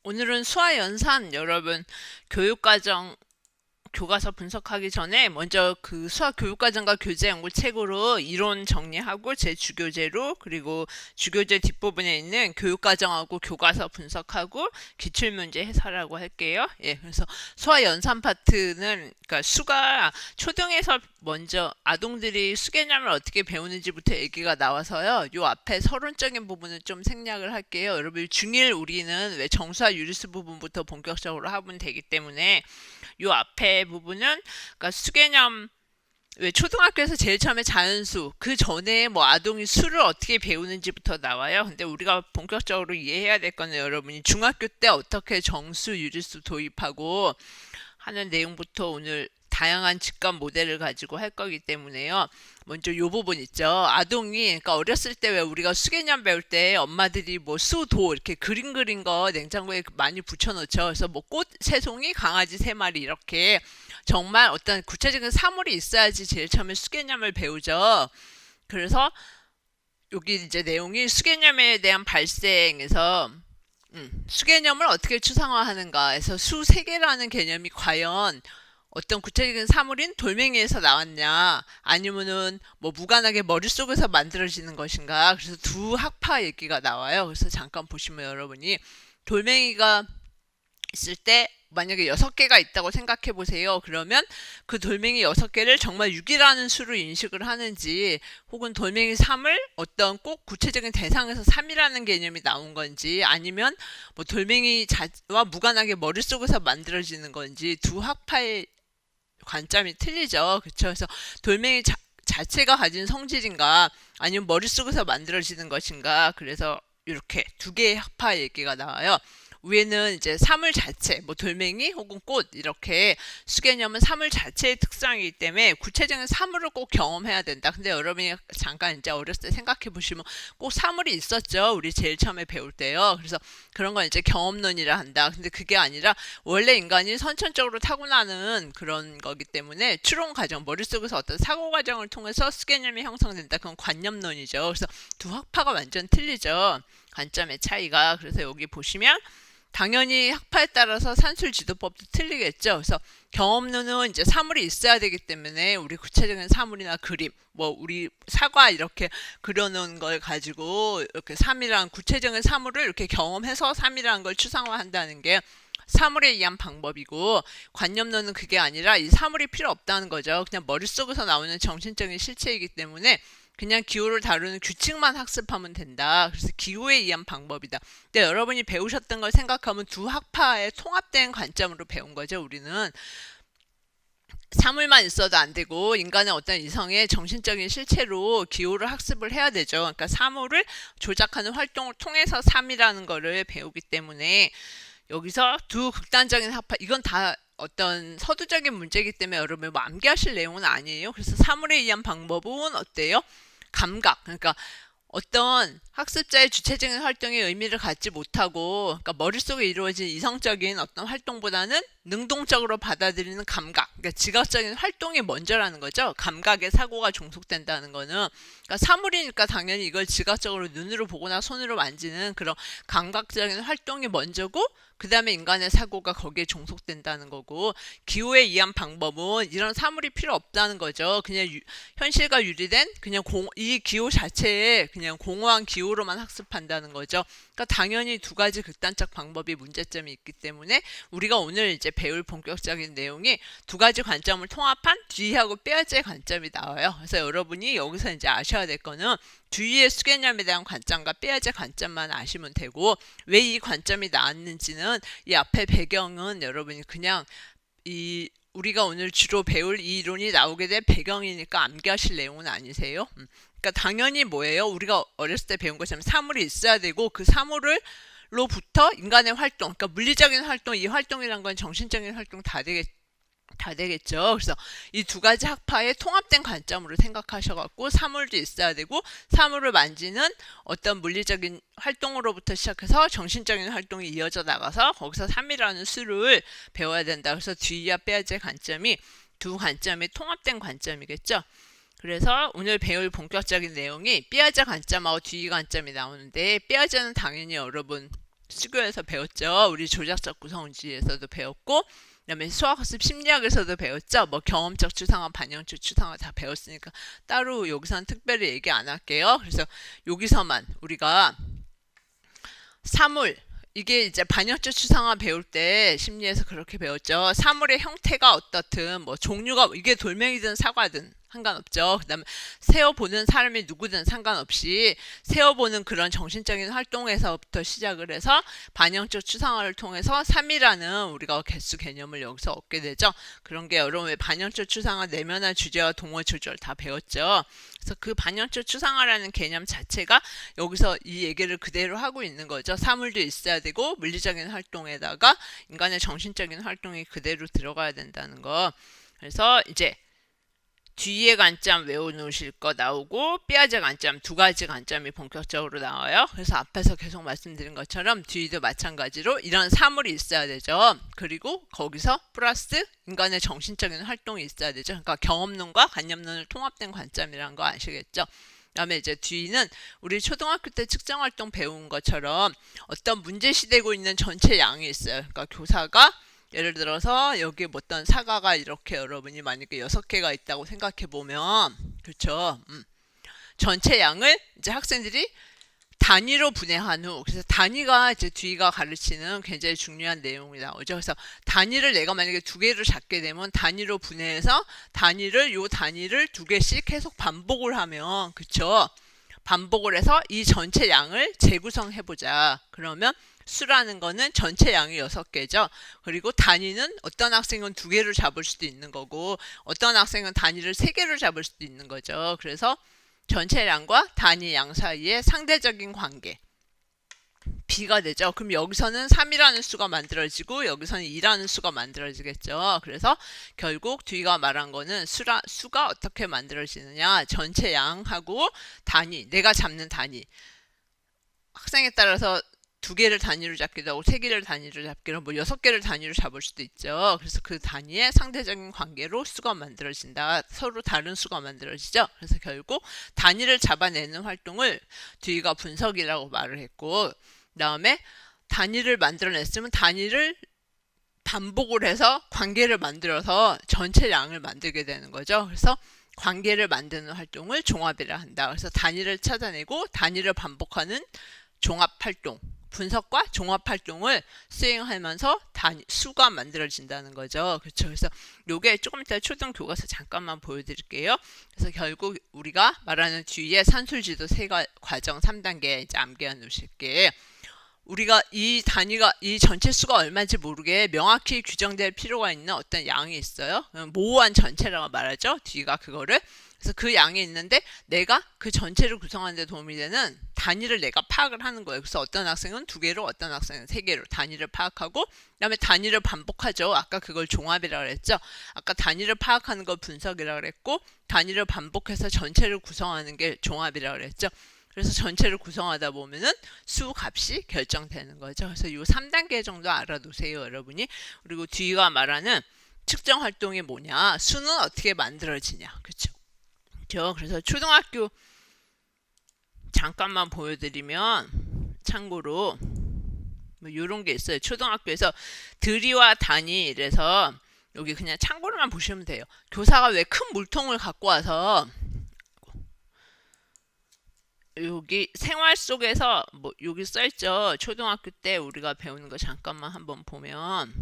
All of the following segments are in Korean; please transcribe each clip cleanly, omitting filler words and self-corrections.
오늘은 수화연산 여러분 교육과정 교과서 분석하기 전에 먼저 그 수학 교육과정과 교재 연구 책으로 이론 정리하고 제 주교재로 그리고 주교재 뒷부분에 있는 교육과정하고 교과서 분석하고 기출문제 해설하고 할게요. 예, 그래서 수학 연산 파트는 그러니까 수가 초등에서 먼저 아동들이 수 개념을 어떻게 배우는지부터 얘기가 나와서요. 요 앞에 서론적인 부분은 좀 생략을 할게요. 여러분 중1 우리는 왜 정수와 유리수 부분부터 본격적으로 하면 되기 때문에 요 앞에 부분은 그러니까 수개념 왜 초등학교에서 제일 처음에 자연수 그 전에 뭐 아동이 수를 어떻게 배우는지부터 나와요. 근데 우리가 본격적으로 이해해야 될 거는 여러분이 중학교 때 어떻게 정수, 유리수 도입하고 하는 내용부터 오늘 다양한 직관 모델을 가지고 할 거기 때문에요. 먼저 요 부분 있죠. 아동이 그러니까 어렸을 때 왜 우리가 수개념 배울 때 엄마들이 뭐 수, 도 이렇게 그림 그린 거 냉장고에 많이 붙여놓죠. 그래서 뭐 꽃 세 송이, 강아지 세 마리 이렇게 정말 어떤 구체적인 사물이 있어야지 제일 처음에 수개념을 배우죠. 그래서 여기 이제 내용이 수개념에 대한 발생에서 수개념을 어떻게 추상화하는가에서 수 세 개라는 개념이 과연 어떤 구체적인 사물인 돌멩이에서 나왔냐 아니면은 뭐 무관하게 머릿속에서 만들어지는 것인가. 그래서 두 학파 얘기가 나와요. 그래서 잠깐 보시면 여러분이 돌멩이가 있을 때 만약에 6개가 있다고 생각해 보세요. 그러면 그 돌멩이 6개를 정말 6이라는 수로 인식을 하는지 혹은 돌멩이 3을 어떤 꼭 구체적인 대상에서 3이라는 개념이 나온 건지 아니면 뭐 돌멩이 자와 무관하게 머릿속에서 만들어지는 건지 두 학파의 관점이 틀리죠. 그렇죠? 그래서 돌멩이 자체가 가진 성질인가 아니면 머릿속에서 만들어지는 것인가. 그래서 이렇게 두 개의 학파 얘기가 나와요. 위에는 이제 사물 자체, 뭐 돌멩이 혹은 꽃 이렇게 수개념은 사물 자체의 특성이기 때문에 구체적인 사물을 꼭 경험해야 된다. 근데 여러분이 잠깐 이제 어렸을 때 생각해 보시면 꼭 사물이 있었죠. 우리 제일 처음에 배울 때요. 그래서 그런 건 이제 경험론이라 한다. 근데 그게 아니라 원래 인간이 선천적으로 타고나는 그런 거기 때문에 추론 과정, 머릿속에서 어떤 사고 과정을 통해서 수개념이 형성된다. 그건 관념론이죠. 그래서 두 학파가 완전 틀리죠. 관점의 차이가. 그래서 여기 보시면 당연히 학파에 따라서 산술 지도법도 틀리겠죠. 그래서 경험론은 이제 사물이 있어야 되기 때문에 우리 구체적인 사물이나 그림, 뭐 우리 사과 이렇게 그려놓은 걸 가지고 이렇게 3이라는 구체적인 사물을 이렇게 경험해서 3이라는 걸 추상화한다는 게 사물에 의한 방법이고, 관념론은 그게 아니라 이 사물이 필요 없다는 거죠. 그냥 머릿속에서 나오는 정신적인 실체이기 때문에 그냥 기호를 다루는 규칙만 학습하면 된다. 그래서 기호에 의한 방법이다. 근데 여러분이 배우셨던 걸 생각하면 두 학파의 통합된 관점으로 배운 거죠. 우리는 사물만 있어도 안 되고 인간의 어떤 이성의 정신적인 실체로 기호를 학습을 해야 되죠. 그러니까 사물을 조작하는 활동을 통해서 3이라는 거를 배우기 때문에 여기서 두 극단적인 학파, 이건 다 어떤 서두적인 문제이기 때문에 여러분 뭐 암기하실 내용은 아니에요. 그래서 사물에 의한 방법은 어때요? 감각, 그러니까 어떤 학습자의 주체적인 활동에 의미를 갖지 못하고, 그러니까 머릿속에 이루어진 이성적인 어떤 활동보다는 능동적으로 받아들이는 감각, 그러니까 지각적인 활동이 먼저라는 거죠. 감각의 사고가 종속된다는 거는, 그러니까 사물이니까 당연히 이걸 지각적으로 눈으로 보거나 손으로 만지는 그런 감각적인 활동이 먼저고, 그 다음에 인간의 사고가 거기에 종속된다는 거고, 기호에 의한 방법은 이런 사물이 필요 없다는 거죠. 그냥 현실과 유리된 그냥 이 기호 자체에 그냥 공허한 기호로만 학습한다는 거죠. 그러니까 당연히 두 가지 극단적 방법이 문제점이 있기 때문에 우리가 오늘 이제 배울 본격적인 내용이 두 가지 관점을 통합한 뒤하고 뼈아지의 관점이 나와요. 그래서 여러분이 여기서 이제 아셔야 될 거는 뒤의 수개념에 대한 관점과 뼈아지 관점만 아시면 되고, 왜 이 관점이 나왔는지는 이 앞에 배경은 여러분이 그냥 이 우리가 오늘 주로 배울 이 이론이 나오게 될 배경이니까 암기하실 내용은 아니세요. 그러니까 당연히 뭐예요? 우리가 어렸을 때 배운 것처럼 사물이 있어야 되고 그 사물을 로부터 인간의 활동, 그러니까 물리적인 활동, 이 활동이란 건 정신적인 활동 다 되겠죠. 그래서 이 두 가지 학파의 통합된 관점으로 생각하셔갖고 사물도 있어야 되고 사물을 만지는 어떤 물리적인 활동으로부터 시작해서 정신적인 활동이 이어져 나가서 거기서 3이라는 수를 배워야 된다. 그래서 뒤와 빼야지의 관점이 두 관점이 통합된 관점이겠죠. 그래서 오늘 배울 본격적인 내용이 삐아자 관점하고 뒤 관점이 나오는데, 삐아자는 당연히 여러분 수교에서 배웠죠. 우리 조작적 구성주의에서도 배웠고, 그다음에 수학학습 심리학에서도 배웠죠. 뭐 경험적 추상화, 반영적 추상화 다 배웠으니까 따로 여기서는 특별히 얘기 안 할게요. 그래서 여기서만 우리가 사물, 이게 이제 반영적 추상화 배울 때 심리에서 그렇게 배웠죠. 사물의 형태가 어떻든 뭐 종류가 이게 돌멩이든 사과든 상관없죠. 그다음에 세어보는 사람이 누구든 상관없이 세어보는 그런 정신적인 활동에서부터 시작을 해서 반영적 추상화를 통해서 3이라는 우리가 개수 개념을 여기서 얻게 되죠. 그런 게 여러분 반영적 추상화 내면화 주제와 동호 조절 다 배웠죠. 그래서 그 반영적 추상화라는 개념 자체가 여기서 이 얘기를 그대로 하고 있는 거죠. 사물도 있어야 되고 물리적인 활동에다가 인간의 정신적인 활동이 그대로 들어가야 된다는 거. 그래서 이제 뒤에 관점 외워놓으실 거 나오고 삐아제 관점 두 가지 관점이 본격적으로 나와요. 그래서 앞에서 계속 말씀드린 것처럼 뒤도 마찬가지로 이런 사물이 있어야 되죠. 그리고 거기서 플러스 인간의 정신적인 활동이 있어야 되죠. 그러니까 경험론과 관념론을 통합된 관점이라는 거 아시겠죠? 그다음에 이제 뒤는 우리 초등학교 때 측정활동 배운 것처럼 어떤 문제시되고 있는 전체 양이 있어요. 그러니까 교사가 예를 들어서 여기 어떤 사과가 이렇게 여러분이 만약에 6개가 있다고 생각해 보면 그렇죠. 전체 양을 이제 학생들이 단위로 분해한 후 그래서 단위가 이제 뒤가 가르치는 굉장히 중요한 내용이 나오죠. 그래서 단위를 내가 만약에 2개를 잡게 되면 단위로 분해해서 요 단위를 2개씩 계속 반복을 하면 그렇죠. 반복을 해서 이 전체 양을 재구성해 보자. 그러면 수라는 거는 전체 양이 6개죠. 그리고 단위는 어떤 학생은 2개를 잡을 수도 있는 거고 어떤 학생은 단위를 3개를 잡을 수도 있는 거죠. 그래서 전체 양과 단위 양 사이의 상대적인 관계 B가 되죠. 그럼 여기서는 3이라는 수가 만들어지고 여기서는 2라는 수가 만들어지겠죠. 그래서 결국 뒤가 말한 거는 수가 어떻게 만들어지느냐 전체 양하고 단위, 내가 잡는 단위 학생에 따라서 2개를 단위로 잡기도 하고 3개를 단위로 잡기도 하고 뭐 6개를 단위로 잡을 수도 있죠. 그래서 그 단위의 상대적인 관계로 수가 만들어진다. 서로 다른 수가 만들어지죠. 그래서 결국 단위를 잡아내는 활동을 뒤가 분석이라고 말을 했고 그 다음에 단위를 만들어냈으면 단위를 반복을 해서 관계를 만들어서 전체 양을 만들게 되는 거죠. 그래서 관계를 만드는 활동을 종합이라 한다. 그래서 단위를 찾아내고 단위를 반복하는 종합활동 분석과 종합활동을 수행하면서 수가 만들어진다는 거죠. 그렇죠. 그래서 요게 조금 이따 초등 교과서 잠깐만 보여드릴게요. 그래서 결국 우리가 말하는 뒤에 산술지도 과정 3단계 이제 암기해 놓으실게요. 우리가 이 단위가 이 전체 수가 얼마인지 모르게 명확히 규정될 필요가 있는 어떤 양이 있어요. 모호한 전체라고 말하죠. 뒤가 그거를. 그래서 그 양이 있는데 내가 그 전체를 구성하는 데 도움이 되는 단위를 내가 파악을 하는 거예요. 그래서 어떤 학생은 2개로 어떤 학생은 3개로 단위를 파악하고 그다음에 단위를 반복하죠. 아까 그걸 종합이라고 그랬죠. 아까 단위를 파악하는 걸 분석이라고 그랬고 단위를 반복해서 전체를 구성하는 게 종합이라고 그랬죠. 그래서 전체를 구성하다 보면은 수 값이 결정되는 거죠. 그래서 이 3단계 정도 알아두세요, 여러분이. 그리고 뒤가 말하는 측정 활동이 뭐냐, 수는 어떻게 만들어지냐, 그렇죠? 그래서 초등학교 잠깐만 보여드리면 참고로 뭐 이런 게 있어요. 초등학교에서 들이와 단위 이래서 여기 그냥 참고로만 보시면 돼요. 교사가 왜 큰 물통을 갖고 와서 여기 생활 속에서 뭐 여기 써있죠. 초등학교 때 우리가 배우는 거 잠깐만 한번 보면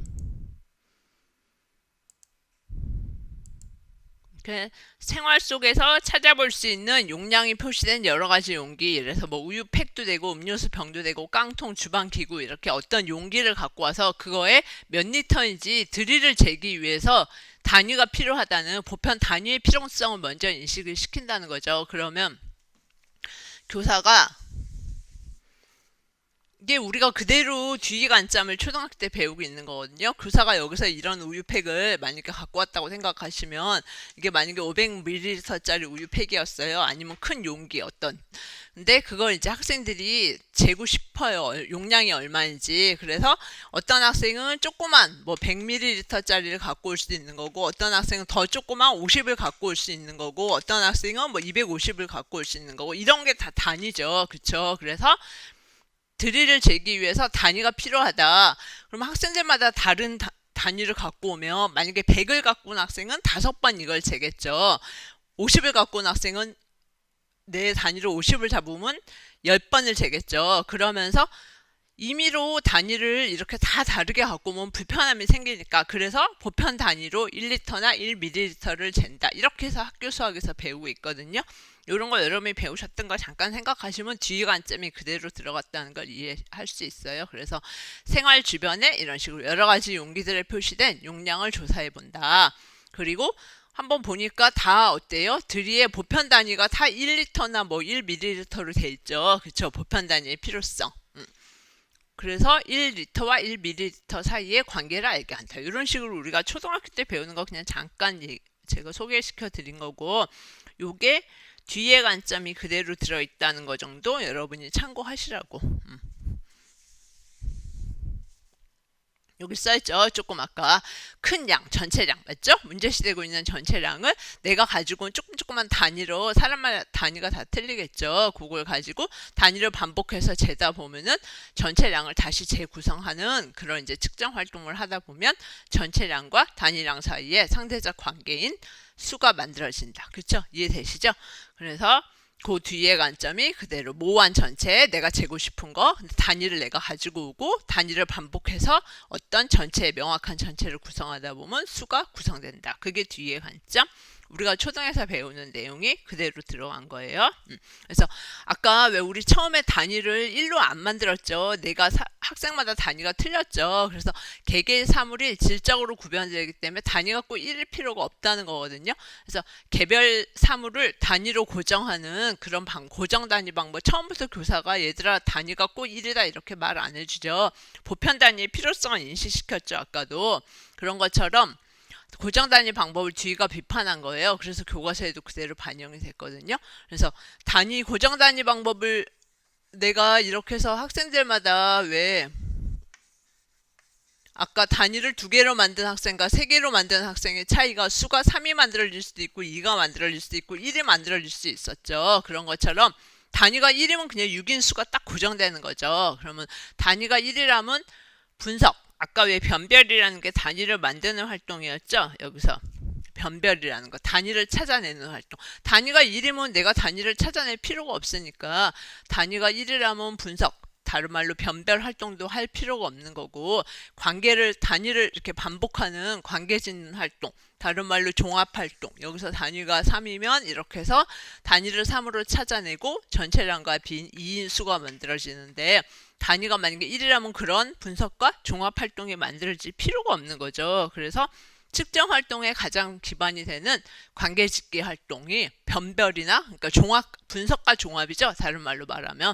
생활 속에서 찾아볼 수 있는 용량이 표시된 여러 가지 용기, 그래서 뭐 우유팩도 되고 음료수 병도 되고 깡통, 주방기구 이렇게 어떤 용기를 갖고 와서 그거에 몇 리터인지 들이를 재기 위해서 단위가 필요하다는 보편 단위의 필요성을 먼저 인식을 시킨다는 거죠. 그러면 교사가 이게 우리가 그대로 뒤의 관점을 초등학교 때 배우고 있는 거거든요. 교사가 여기서 이런 우유팩을 만약에 갖고 왔다고 생각하시면 이게 만약에 500ml짜리 우유팩이었어요. 아니면 큰 용기 어떤. 근데 그걸 이제 학생들이 재고 싶어요. 용량이 얼마인지. 그래서 어떤 학생은 조그만 뭐 100ml짜리를 갖고 올 수도 있는 거고 어떤 학생은 더 조그만 50을 갖고 올 수 있는 거고 어떤 학생은 뭐 250을 갖고 올 수 있는 거고 이런 게 다 단위죠. 그렇죠? 그래서 드릴을 재기 위해서 단위가 필요하다. 그럼 학생들마다 다른 단위를 갖고 오면 만약에 100을 갖고 온 학생은 5번 이걸 재겠죠. 50을 갖고 온 학생은 내 단위로 50을 잡으면 10번을 재겠죠. 그러면서 임의로 단위를 이렇게 다 다르게 갖고 오면 불편함이 생기니까 그래서 보편 단위로 1리터나 1ml를 잰다. 이렇게 해서 학교 수학에서 배우고 있거든요. 이런 거 여러분이 배우셨던 거 잠깐 생각하시면 뒤에 관점이 그대로 들어갔다는 걸 이해할 수 있어요. 그래서 생활 주변에 이런 식으로 여러 가지 용기들에 표시된 용량을 조사해 본다. 그리고 한번 보니까 다 어때요? 드리의 보편 단위가 다 1리터나 뭐 1ml로 돼 있죠. 그쵸? 보편 단위의 필요성. 그래서 1리터와 1ml 사이의 관계를 알게 한다. 이런 식으로 우리가 초등학교 때 배우는 거 그냥 잠깐 제가 소개시켜 드린 거고, 요게 뒤에 관점이 그대로 들어있다는 거 정도 여러분이 참고하시라고. 여기 써있죠. 조금 아까 큰 양, 전체량 맞죠? 문제시되고 있는 전체량을 내가 가지고 온 조금만 단위로 사람마다 단위가 다 틀리겠죠. 그걸 가지고 단위를 반복해서 재다 보면은 전체량을 다시 재구성하는 그런 이제 측정 활동을 하다 보면 전체량과 단위량 사이에 상대적 관계인 수가 만들어진다. 그렇죠? 이해되시죠? 그래서 그 뒤에 관점이 그대로 모호한 전체에 내가 재고 싶은 거 단위를 내가 가지고 오고 단위를 반복해서 어떤 전체의 명확한 전체를 구성하다 보면 수가 구성된다. 그게 뒤에 관점. 우리가 초등에서 배우는 내용이 그대로 들어간 거예요. 그래서 아까 왜 우리 처음에 단위를 1로 안 만들었죠. 내가 학생마다 단위가 틀렸죠. 그래서 개개의 사물이 질적으로 구별되기 때문에 단위가 꼭 1일 필요가 없다는 거거든요. 그래서 개별 사물을 단위로 고정하는 그런 고정 단위 방법. 처음부터 교사가 얘들아 단위가 꼭 1이다 이렇게 말 안 해주죠. 보편 단위의 필요성을 인식시켰죠. 아까도. 그런 것처럼 고정 단위 방법을 뒤가 비판한 거예요. 그래서 교과서에도 그대로 반영이 됐거든요. 그래서 고정 단위 방법을 내가 이렇게 해서 학생들마다 왜 아까 단위를 2개로 만든 학생과 3개로 만든 학생의 차이가 수가 3이 만들어질 수도 있고 2가 만들어질 수도 있고 1이 만들어질 수 있었죠. 그런 것처럼 단위가 1이면 그냥 6인 수가 딱 고정되는 거죠. 그러면 단위가 1이라면 분석. 아까 왜 변별이라는 게 단위를 만드는 활동이었죠? 여기서 변별이라는 거, 단위를 찾아내는 활동. 단위가 1이면 내가 단위를 찾아낼 필요가 없으니까 단위가 1이라면 분석, 다른 말로 변별 활동도 할 필요가 없는 거고, 단위를 이렇게 반복하는 관계 짓는 활동, 다른 말로 종합 활동. 여기서 단위가 3이면 이렇게 해서 단위를 3으로 찾아내고 전체량과 빈 2인 수가 만들어지는데, 단위가 만약에 1이라면 그런 분석과 종합 활동이 만들어질 필요가 없는 거죠. 그래서 측정 활동의 가장 기반이 되는 관계 짓기 활동이 변별이나 그러니까 분석과 종합이죠. 다른 말로 말하면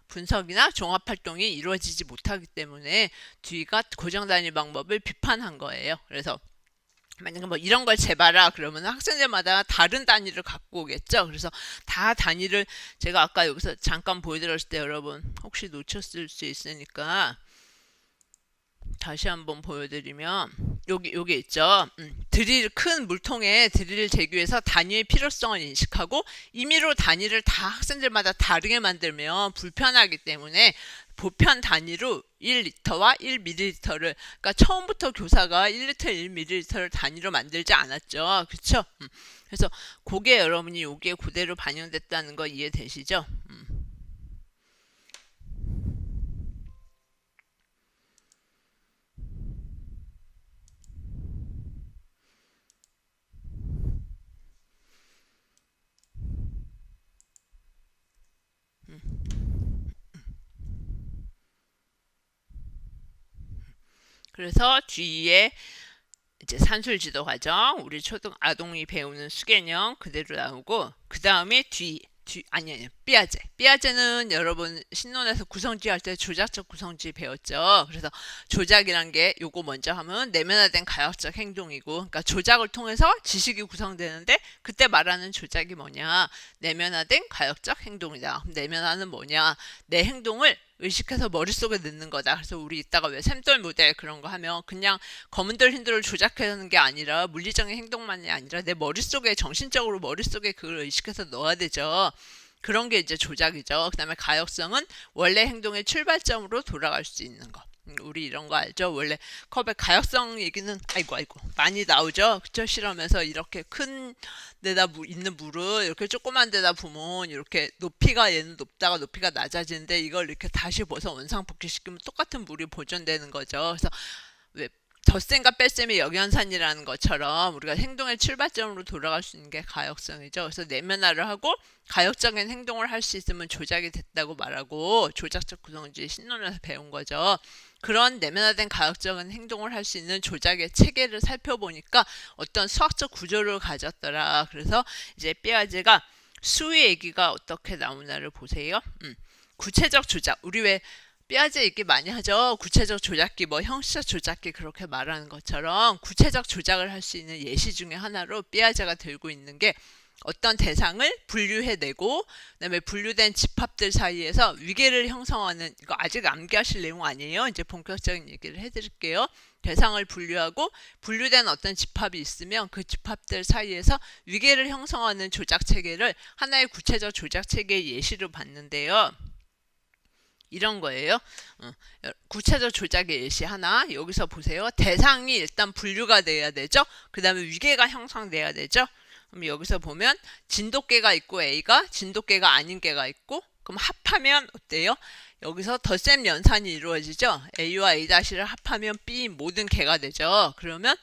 분석이나 종합 활동이 이루어지지 못하기 때문에 뒤가 고정 단위 방법을 비판한 거예요. 그래서 만약에 뭐 이런 걸 재봐라 그러면 학생들마다 다른 단위를 갖고 오겠죠. 그래서 다 단위를 제가 아까 여기서 잠깐 보여드렸을 때 여러분 혹시 놓쳤을 수 있으니까 다시 한번 보여드리면 여기 있죠. 큰 물통에 드릴을 재기 위해서 단위의 필요성을 인식하고 임의로 단위를 다 학생들마다 다르게 만들면 불편하기 때문에 보편 단위로 1리터와 1ml를 그러니까 처음부터 교사가 1리터, 1ml를 단위로 만들지 않았죠. 그렇죠? 그래서 그게 여러분이 여기에 그대로 반영됐다는 거 이해되시죠? 그래서 뒤에 이제 산술지도 과정, 우리 초등 아동이 배우는 수개념 그대로 나오고 그 다음에 아니 삐아제. 삐아제는 여러분 신론에서 구성지 할 때 조작적 구성지 배웠죠. 그래서 조작이란 게 요거 먼저 하면 내면화된 가역적 행동이고, 그러니까 조작을 통해서 지식이 구성되는데 그때 말하는 조작이 뭐냐? 내면화된 가역적 행동이다. 내면화는 뭐냐? 내 행동을 의식해서 머릿속에 넣는 거다. 그래서 우리 이따가 왜 샘돌 모델 그런 거 하면 그냥 검은돌 흰돌을 조작하는 게 아니라 물리적인 행동만이 아니라 내 머릿속에 정신적으로 머릿속에 그걸 의식해서 넣어야 되죠. 그런 게 이제 조작이죠. 그 다음에 가역성은 원래 행동의 출발점으로 돌아갈 수 있는 거. 우리 이런 거 알죠? 원래 컵의 가역성 얘기는 아이고 많이 나오죠. 그쵸? 실험에서 이렇게 큰 데다 있는 물을 이렇게 조그만 데다 부으면 이렇게 높이가 얘는 높다가 높이가 낮아지는데 이걸 이렇게 다시 벗어 원상복귀시키면 똑같은 물이 보존되는 거죠. 그래서 왜 덧셈과 뺄셈의 역연산이라는 것처럼 우리가 행동의 출발점으로 돌아갈 수 있는 게 가역성이죠. 그래서 내면화를 하고 가역적인 행동을 할 수 있으면 조작이 됐다고 말하고 조작적 구성주의 신론에서 배운 거죠. 그런 내면화된 가역적인 행동을 할 수 있는 조작의 체계를 살펴보니까 어떤 수학적 구조를 가졌더라. 그래서 이제 피아제가 수의 얘기가 어떻게 나오나를 보세요. 구체적 조작. 우리 왜 피아제 얘기 많이 하죠. 구체적 조작기, 뭐 형식적 조작기 그렇게 말하는 것처럼 구체적 조작을 할 수 있는 예시 중에 하나로 피아제가 들고 있는 게 어떤 대상을 분류해내고 그다음에 분류된 집합들 사이에서 위계를 형성하는, 이거 아직 암기하실 내용 아니에요. 이제 본격적인 얘기를 해드릴게요. 대상을 분류하고 분류된 어떤 집합이 있으면 그 집합들 사이에서 위계를 형성하는 조작 체계를 하나의 구체적 조작 체계의 예시로 봤는데요. 이런 거예요. 구체적 조작의 예시 하나 여기서 보세요. 대상이 일단 분류가 돼야 되죠. 그 다음에 위계가 형성돼야 되죠. 그럼 여기서 보면 진돗개가 있고 A가 진돗개가 아닌 개가 있고, 그럼 합하면 어때요? 여기서 덧셈 연산이 이루어지죠. A와 A-를 합하면 B 모든 개가 되죠. 그러면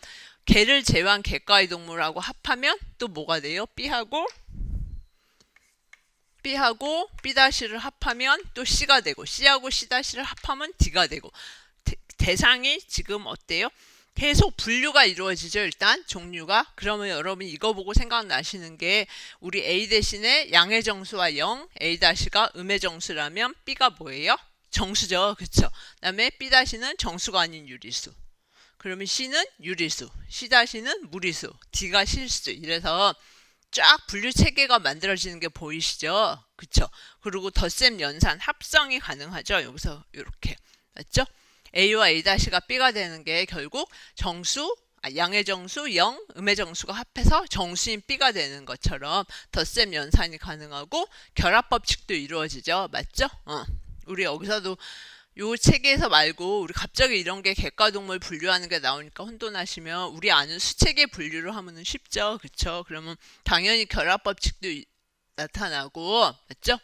개를 제외한 개과의 동물하고 합하면 또 뭐가 돼요? B하고 B-를 합하면 또 C가 되고, C하고 C-를 합하면 D가 되고, 대상이 지금 어때요? 계속 분류가 이루어지죠. 일단 종류가. 그러면 여러분 이거 보고 생각나시는 게 우리 A 대신에 양의 정수와 0, A-가 음의 정수라면 B가 뭐예요? 정수죠. 그쵸? 그 다음에 B-는 정수가 아닌 유리수. 그러면 C는 유리수, C-는 무리수, D가 실수. 이래서 쫙 분류 체계가 만들어지는 게 보이시죠? 그쵸? 그리고 덧셈 연산 합성이 가능하죠. 여기서 이렇게 맞죠? A와 A-가 B가 되는 게 결국 정수, 양의 정수 0, 음의 정수가 합해서 정수인 B가 되는 것처럼 덧셈 연산이 가능하고 결합 법칙도 이루어지죠. 맞죠? 우리 여기서도 요 체계에서 말고 우리 갑자기 이런 게 개과 동물 분류하는 게 나오니까 혼돈하시면 우리 아는 수체계 분류를 하면은 쉽죠. 그쵸? 그러면 당연히 결합 법칙도 나타나고 맞죠?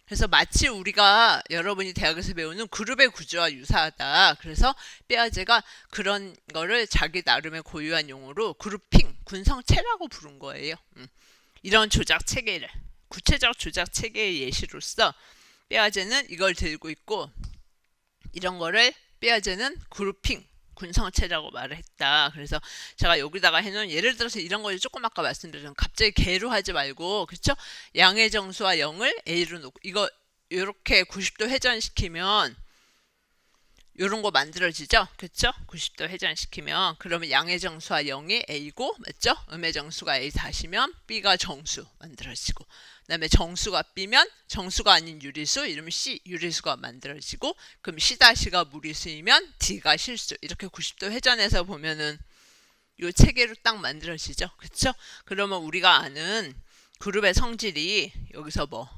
그래서 마치 우리가 여러분이 대학에서 배우는 그룹의 구조와 유사하다. 그래서 피아제가 그런 거를 자기 나름의 고유한 용어로 그룹핑, 군성체라고 부른 거예요. 이런 조작 체계를 구체적 조작 체계의 예시로서 피아제는 이걸 들고 있고, 이런 거를 피아제는 그룹핑, 군성체라고 말을 했다. 그래서 제가 여기다가 해놓은 예를 들어서 이런 거 조금 아까 말씀드렸던 갑자기 개로 하지 말고, 그쵸? 양의 정수와 0을 A로 놓고 이거 이렇게 90도 회전시키면 이런 거 만들어지죠. 그쵸? 90도 회전시키면 그러면 양의 정수와 0이 A고 맞죠? 음의 정수가 A-면 B가 정수 만들어지고, 그 다음에 정수가 B면 정수가 아닌 유리수, 이러면 C 유리수가 만들어지고, 그럼 C-가 무리수이면 D가 실수. 이렇게 90도 회전해서 보면은 요 체계로 딱 만들어지죠. 그쵸? 그러면 우리가 아는 그룹의 성질이 여기서 뭐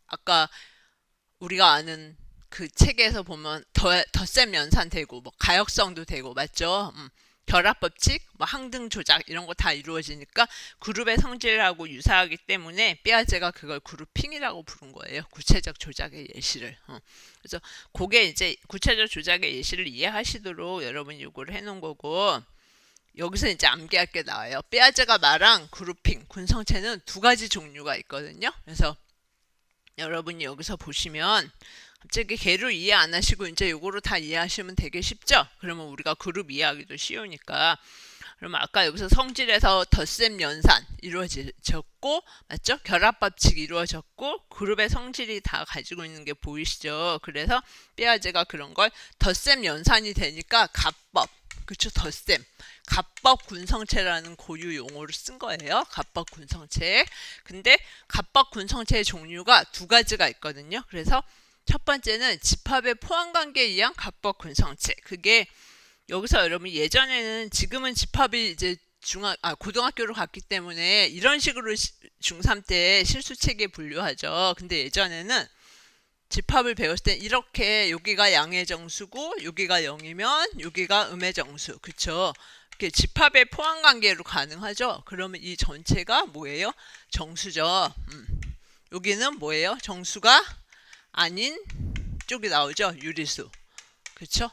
아까 우리가 아는 그 체계에서 보면 덧셈 연산되고 뭐 가역성도 되고 맞죠? 결합법칙, 뭐 항등 조작 이런 거 다 이루어지니까 그룹의 성질하고 유사하기 때문에 피아제가 그걸 그룹핑이라고 부른 거예요. 구체적 조작의 예시를. 그래서 그게 이제 구체적 조작의 예시를 이해하시도록 여러분이 요구를 해놓은 거고, 여기서 이제 암기할 게 나와요. 피아제가 말한 그룹핑, 군성체는 두 가지 종류가 있거든요. 그래서 여러분이 여기서 보시면 갑자기 개를 이해 안 하시고 이제 요거로 다 이해하시면 되게 쉽죠? 그러면 우리가 그룹 이해하기도 쉬우니까. 그러면 아까 여기서 성질에서 덧셈 연산 이루어졌고 맞죠? 결합 법칙 이루어졌고 그룹의 성질이 다 가지고 있는 게 보이시죠? 그래서 피아제가 그런 걸 덧셈 연산이 되니까 갑법, 그쵸? 덧셈, 갑법 군성체라는 고유 용어를 쓴 거예요. 갑법 군성체. 근데 갑법 군성체의 종류가 두 가지가 있거든요. 그래서 첫 번째는 집합의 포함관계에 의한 갑법 군성체. 그게 여기서 여러분 예전에는, 지금은 집합이 이제 고등학교로 갔기 때문에 이런 식으로 중3 때 실수체계 분류하죠. 근데 예전에는 집합을 배웠을 때 이렇게 여기가 양의 정수고 여기가 0이면 여기가 음의 정수. 그쵸? 이렇게 집합의 포함 관계로 가능하죠. 그러면 이 전체가 뭐예요? 정수죠. 여기는 뭐예요? 정수가 아닌 쪽이 나오죠. 유리수. 그쵸?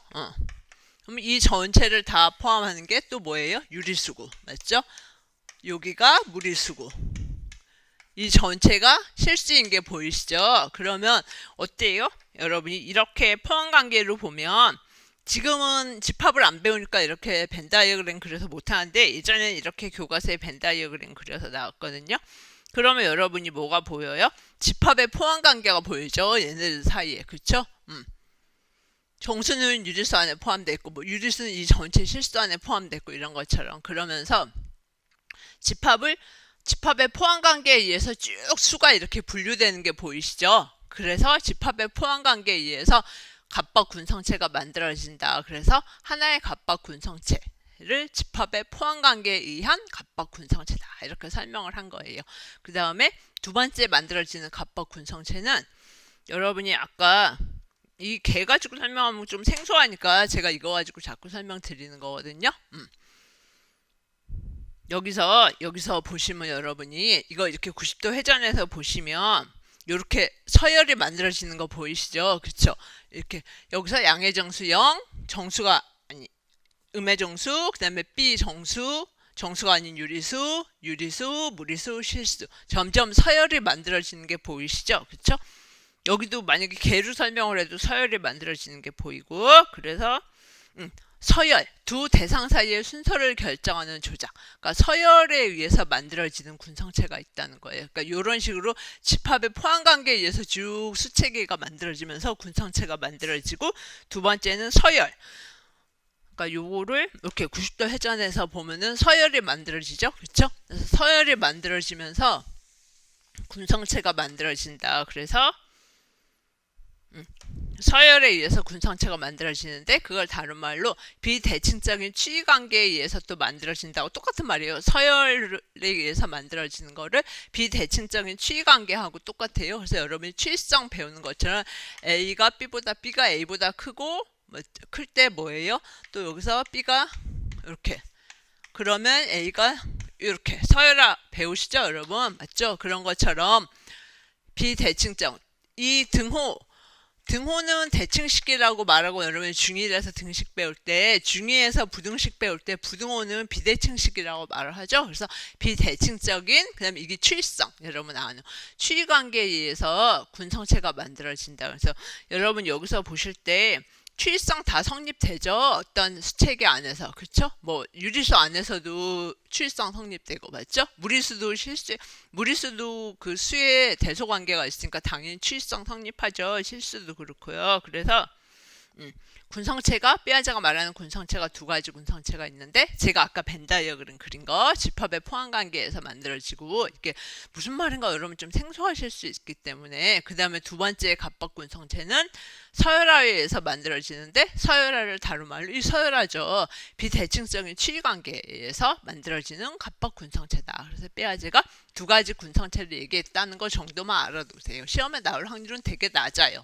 그럼 이 전체를 다 포함하는 게 또 뭐예요? 유리수고. 맞죠? 여기가 무리수고. 이 전체가 실수인 게 보이시죠? 그러면 어때요? 여러분이 이렇게 포함관계로 보면 지금은 집합을 안 배우니까 이렇게 벤 다이어그램 그려서 못하는데 예전에는 이렇게 교과서에 벤 다이어그램 그려서 나왔거든요. 그러면 여러분이 뭐가 보여요? 집합의 포함관계가 보이죠? 얘네들 사이에. 그쵸? 정수는 유리수 안에 포함되어 있고 뭐 유리수는 이 전체 실수 안에 포함되어 있고 이런 것처럼 그러면서 집합의 포함관계에 의해서 쭉 수가 이렇게 분류되는 게 보이시죠? 그래서 집합의 포함관계에 의해서 갑박 군성체가 만들어진다. 그래서 하나의 갑박 군성체를 집합의 포함관계에 의한 갑박 군성체다. 이렇게 설명을 한 거예요. 그 다음에 두 번째 만들어지는 갑박 군성체는 여러분이 아까 이 개 가지고 설명하면 좀 생소하니까 제가 이거 가지고 자꾸 설명드리는 거거든요. 여기서 보시면 여러분이 이거 이렇게 90도 회전해서 보시면 이렇게 서열이 만들어지는 거 보이시죠? 그쵸? 이렇게 여기서 양의 정수 0, 정수가 아니 음의 정수, 그 다음에 B 정수, 정수가 아닌 유리수, 무리수, 실수 점점 서열이 만들어지는 게 보이시죠? 그쵸? 여기도 만약에 개로 설명을 해도 서열이 만들어지는 게 보이고 그래서 서열, 두 대상 사이의 순서를 결정하는 조작. 그러니까 서열에 의해서 만들어지는 군성체가 있다는 거예요. 그러니까 이런 식으로 집합의 포함관계에 의해서 쭉 수체계가 만들어지면서 군성체가 만들어지고 두 번째는 서열. 그러니까 요거를 이렇게 90도 회전해서 보면은 서열이 만들어지죠. 그렇죠? 그래서 서열이 만들어지면서 군성체가 만들어진다. 그래서 서열에 의해서 군성체가 만들어지는데 그걸 다른 말로 비대칭적인 추이관계에 의해서 또 만들어진다고 똑같은 말이에요. 서열에 의해서 만들어지는 거를 비대칭적인 추이관계하고 똑같아요. 그래서 여러분이 추이성 배우는 것처럼 A가 B가 A보다 크고 클 때 뭐예요? 또 여기서 B가 이렇게 그러면 A가 이렇게 서열아 배우시죠 여러분? 맞죠? 그런 것처럼 비대칭적 이 등호는 대칭식이라고 말하고 여러분이 중1에서 등식 배울 때 중2에서 부등식 배울 때 부등호는 비대칭식이라고 말을 하죠. 그래서 비대칭적인 그 다음에 이게 추이성 여러분 아는 추이관계에 의해서 군성체가 만들어진다. 그래서 여러분 여기서 보실 때 추이성 다 성립되죠. 어떤 수체계 안에서. 그쵸? 뭐 유리수 안에서도 추이성 성립되고 맞죠? 무리수도 그 수의 대소관계가 있으니까 당연히 추이성 성립하죠. 실수도 그렇고요. 그래서 군성체가 삐아자가 말하는 군성체가 두 가지 군성체가 있는데 제가 아까 벤 다이어그램 그린 거 집합의 포함관계에서 만들어지고 이게 무슨 말인가 여러분 좀 생소하실 수 있기 때문에 그 다음에 두 번째 갑박 군성체는 서열화에 의해서 만들어지는데 서열화를 다른 말로 이 서열화죠. 비대칭적인 추이관계에 의해서 만들어지는 갑박 군성체다. 그래서 삐아제가 두 가지 군성체를 얘기했다는 거 정도만 알아두세요. 시험에 나올 확률은 되게 낮아요.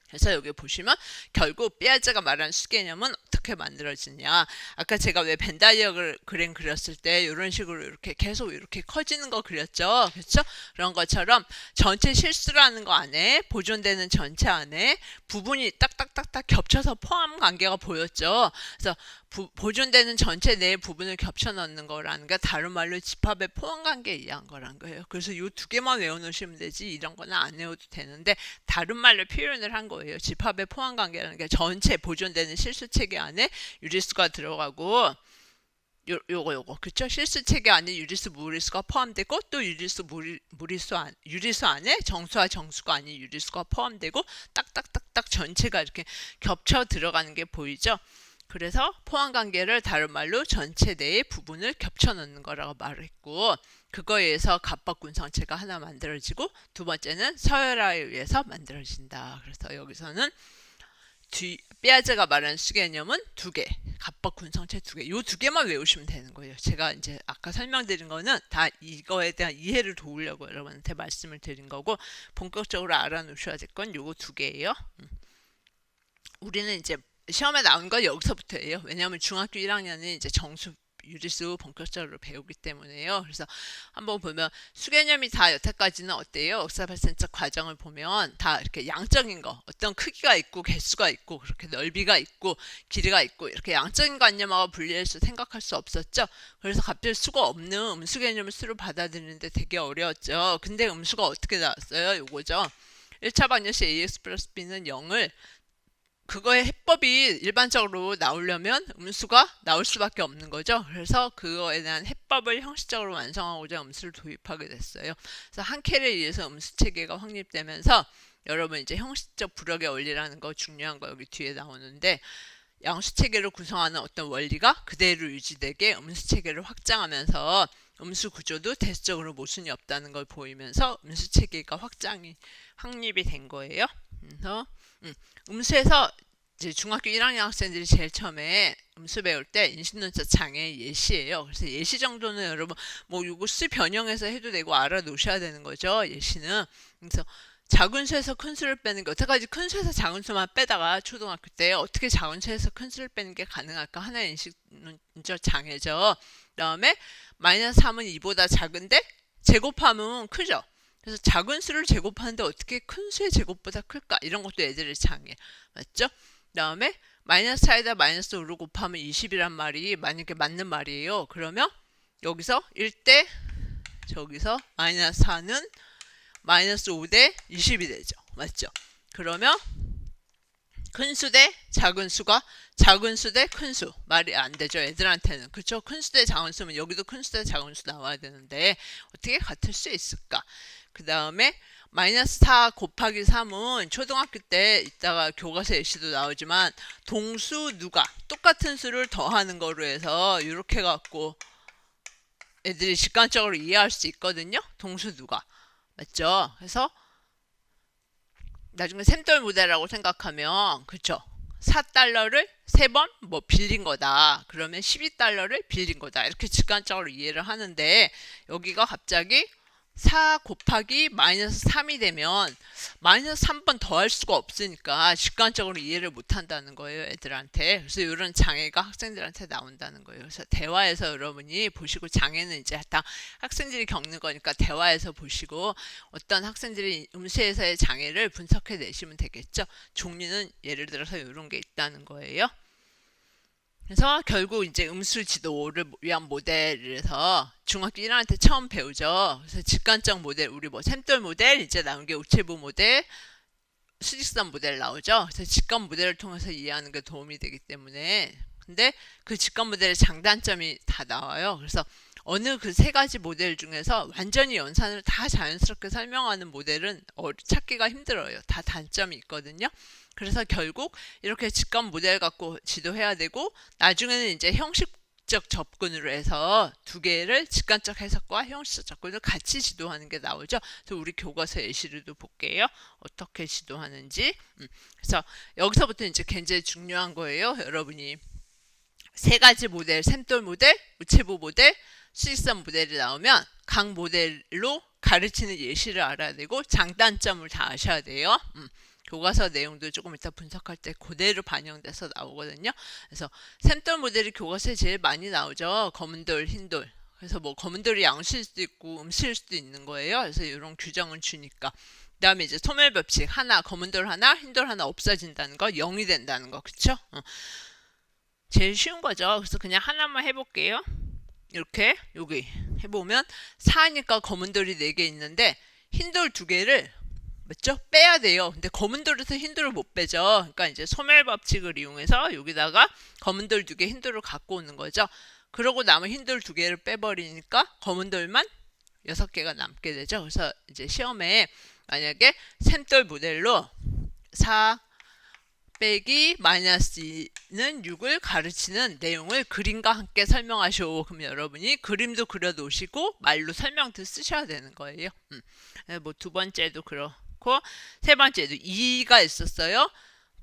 그래서 여기 보시면 결국 삐아제가 말하는 수개념은 어떻게 만들어지냐. 아까 제가 왜 벤 다이어그램 그렸을 때 이런 식으로 이렇게 계속 이렇게 커지는 거 그렸죠. 그렇죠? 그런 것처럼 전체 실수라는 거 안에 보존되는 전체 안에 부분이 딱딱딱딱 겹쳐서 포함 관계가 보였죠. 그래서 보존되는 전체 내 부분을 겹쳐 넣는 거라는 게 다른 말로 집합의 포함 관계에 의한 거란 거예요. 그래서 이 두 개만 외워놓으시면 되지 이런 거는 안 외워도 되는데 다른 말로 표현을 한 거예요. 집합의 포함 관계라는 게 전체 보존되는 실수 체계 안에 유리수가 들어가고 요거 그쵸? 실수 체계 안에 유리수 무리수가 포함되고 또 유리수 유리수 안에 정수와 정수가 아닌 유리수가 포함되고 딱딱딱딱 전체가 이렇게 겹쳐 들어가는 게 보이죠? 그래서 포함관계를 다른 말로 전체 내의 부분을 겹쳐 넣는 거라고 말했고 그거에 의해서 갑박 군성체가 하나 만들어지고 두 번째는 서열화에 의해서 만들어진다. 그래서 여기서는 삐아제가 말하는 수개념은 두 개, 갑박 군성체 두 개, 요 두 개만 외우시면 되는 거예요. 제가 이제 아까 설명드린 거는 다 이거에 대한 이해를 도우려고 여러분한테 말씀을 드린 거고, 본격적으로 알아놓으셔야 될 건 요거 두 개예요. 우리는 이제 시험에 나온 건 여기서부터예요. 왜냐하면 중학교 1학년은 이제 정수 유리수 본격적으로 배우기 때문에요. 그래서 한번 보면 수개념이 다 여태까지는 어때요? 역사 발생적 과정을 보면 다 이렇게 양적인 거, 어떤 크기가 있고 개수가 있고 그렇게 넓이가 있고 길이가 있고 이렇게 양적인 관념하고 분리해서 생각할 수 없었죠. 그래서 갑자기 수가 없는 음수 개념을 수로 받아들이는데 되게 어려웠죠. 근데 음수가 어떻게 나왔어요? 요거죠. 1차 방정식 ax 플러스 b는 0을 그거의 해법이 일반적으로 나오려면 음수가 나올 수밖에 없는 거죠. 그래서 그거에 대한 해법을 형식적으로 완성하고자 음수를 도입하게 됐어요. 그래서 한 켈에 의해서 음수 체계가 확립되면서 여러분 이제 형식적 부력의 원리라는 거 중요한 거 여기 뒤에 나오는데, 양수 체계를 구성하는 어떤 원리가 그대로 유지되게 음수 체계를 확장하면서 음수 구조도 대수적으로 모순이 없다는 걸 보이면서 음수 체계가 확립이 된 거예요. 그래서 음수에서 이제 중학교 1학년 학생들이 제일 처음에 음수 배울 때 인식론자 장애 예시예요. 그래서 예시 정도는 여러분 뭐 요거 수 변형해서 해도 되고 알아놓으셔야 되는 거죠. 예시는. 그래서 작은 수에서 큰 수를 빼는 게, 여태까지 큰 수에서 작은 수만 빼다가 초등학교 때 어떻게 작은 수에서 큰 수를 빼는 게 가능할까? 하나의 인식론적 장애죠. 그 다음에 마이너스 3은 2보다 작은데 제곱하면 크죠. 그래서 작은 수를 제곱하는데 어떻게 큰 수의 제곱보다 클까? 이런 것도 애들의 장애. 맞죠? 그 다음에 마이너스 4에다 마이너스 5를 곱하면 20이란 말이 만약에 맞는 말이에요. 그러면 여기서 1대 저기서 마이너스 4는 마이너스 5대 20이 되죠. 맞죠? 그러면 큰 수 대 작은 수가 작은 수 대 큰 수, 말이 안 되죠. 애들한테는. 그렇죠? 큰 수 대 작은 수면 여기도 큰 수 대 작은 수 나와야 되는데 어떻게 같을 수 있을까? 그 다음에 마이너스 4 곱하기 3은 초등학교 때 이따가 교과서 예시도 나오지만 동수 누가 똑같은 수를 더하는 거로 해서 이렇게 갖고 애들이 직관적으로 이해할 수 있거든요. 동수 누가. 맞죠? 그래서 나중에 샘돌 모델이라고 생각하면, 그쵸? 4달러를 3번 뭐 빌린 거다. 그러면 12달러를 빌린 거다. 이렇게 직관적으로 이해를 하는데, 여기가 갑자기 4 곱하기 마이너스 3이 되면 마이너스 3번 더 할 수가 없으니까 직관적으로 이해를 못 한다는 거예요, 애들한테. 그래서 이런 장애가 학생들한테 나온다는 거예요. 그래서 대화에서 여러분이 보시고, 장애는 이제 다 학생들이 겪는 거니까 대화에서 보시고 어떤 학생들이 음수에서의 장애를 분석해 내시면 되겠죠. 종류는 예를 들어서 이런 게 있다는 거예요. 그래서 결국 이제 음수 지도를 위한 모델에서 중학교 1학년 때 처음 배우죠. 그래서 직관적 모델, 우리 뭐 샘돌 모델, 이제 나온 게 우체부 모델, 수직선 모델 나오죠. 그래서 직관 모델을 통해서 이해하는 게 도움이 되기 때문에, 근데 그 직관 모델의 장단점이 다 나와요. 그래서 어느 그 세 가지 모델 중에서 완전히 연산을 다 자연스럽게 설명하는 모델은 찾기가 힘들어요. 다 단점이 있거든요. 그래서 결국 이렇게 직관 모델 갖고 지도해야 되고, 나중에는 이제 형식적 접근으로 해서 두 개를 직관적 해석과 형식적 접근을 같이 지도하는 게 나오죠. 그래서 우리 교과서 예시를도 볼게요. 어떻게 지도하는지. 그래서 여기서부터 이제 굉장히 중요한 거예요. 여러분이 세 가지 모델, 샘돌 모델, 우체부 모델, 수직선 모델이 나오면 각 모델로 가르치는 예시를 알아야 되고 장단점을 다 아셔야 돼요. 교과서 내용도 조금 이따 분석할 때 그대로 반영돼서 나오거든요. 그래서 샘돌 모델이 교과서에 제일 많이 나오죠. 검은 돌, 흰 돌. 그래서 뭐 검은 돌이 양수일 수도 있고 음수일 수도 있는 거예요. 그래서 이런 규정을 주니까. 그 다음에 이제 소멸법칙, 하나, 검은 돌 하나, 흰 돌 하나 없어진다는 거, 0이 된다는 거. 그쵸? 제일 쉬운 거죠. 그래서 그냥 하나만 해볼게요. 이렇게 여기 해보면 4니까 검은 돌이 4개 있는데 흰 돌 2개를 맞죠? 빼야 돼요. 근데 검은 돌에서 흰 돌을 못 빼죠. 그러니까 이제 소멸 법칙을 이용해서 여기다가 검은 돌 2개, 흰 돌을 갖고 오는 거죠. 그러고 남은 흰 돌 2개를 빼버리니까 검은 돌만 6개가 남게 되죠. 그래서 이제 시험에 만약에 샘돌 모델로 4 빼기 마이너스 2는 6을 가르치는 내용을 그림과 함께 설명하시오. 그럼 여러분이 그림도 그려놓으시고 말로 설명도 쓰셔야 되는 거예요. 뭐 두 번째도 그렇고 세 번째도 2가 있었어요.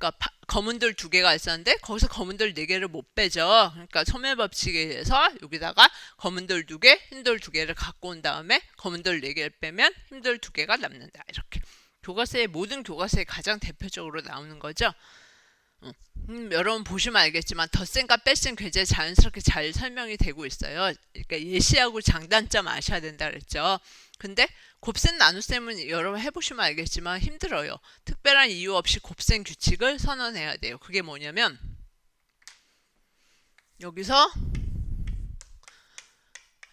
그러니까 검은돌 2개가 있었는데 거기서 검은돌 4개를 못 빼죠. 그러니까 소멸법칙에 의해서 여기다가 검은돌 2개, 흰돌 2개를 갖고 온 다음에 검은돌 4개를 빼면 흰돌 2개가 남는다. 이렇게 교과서의 모든 교과서에 가장 대표적으로 나오는 거죠. 여러분 보시면 알겠지만 덧셈과 뺄셈 굉장히 자연스럽게 잘 설명이 되고 있어요. 그러니까 예시하고 장단점 아셔야 된다 그랬죠. 근데 곱셈 나눗셈은 여러분 해보시면 알겠지만 힘들어요. 특별한 이유 없이 곱셈 규칙을 선언해야 돼요. 그게 뭐냐면 여기서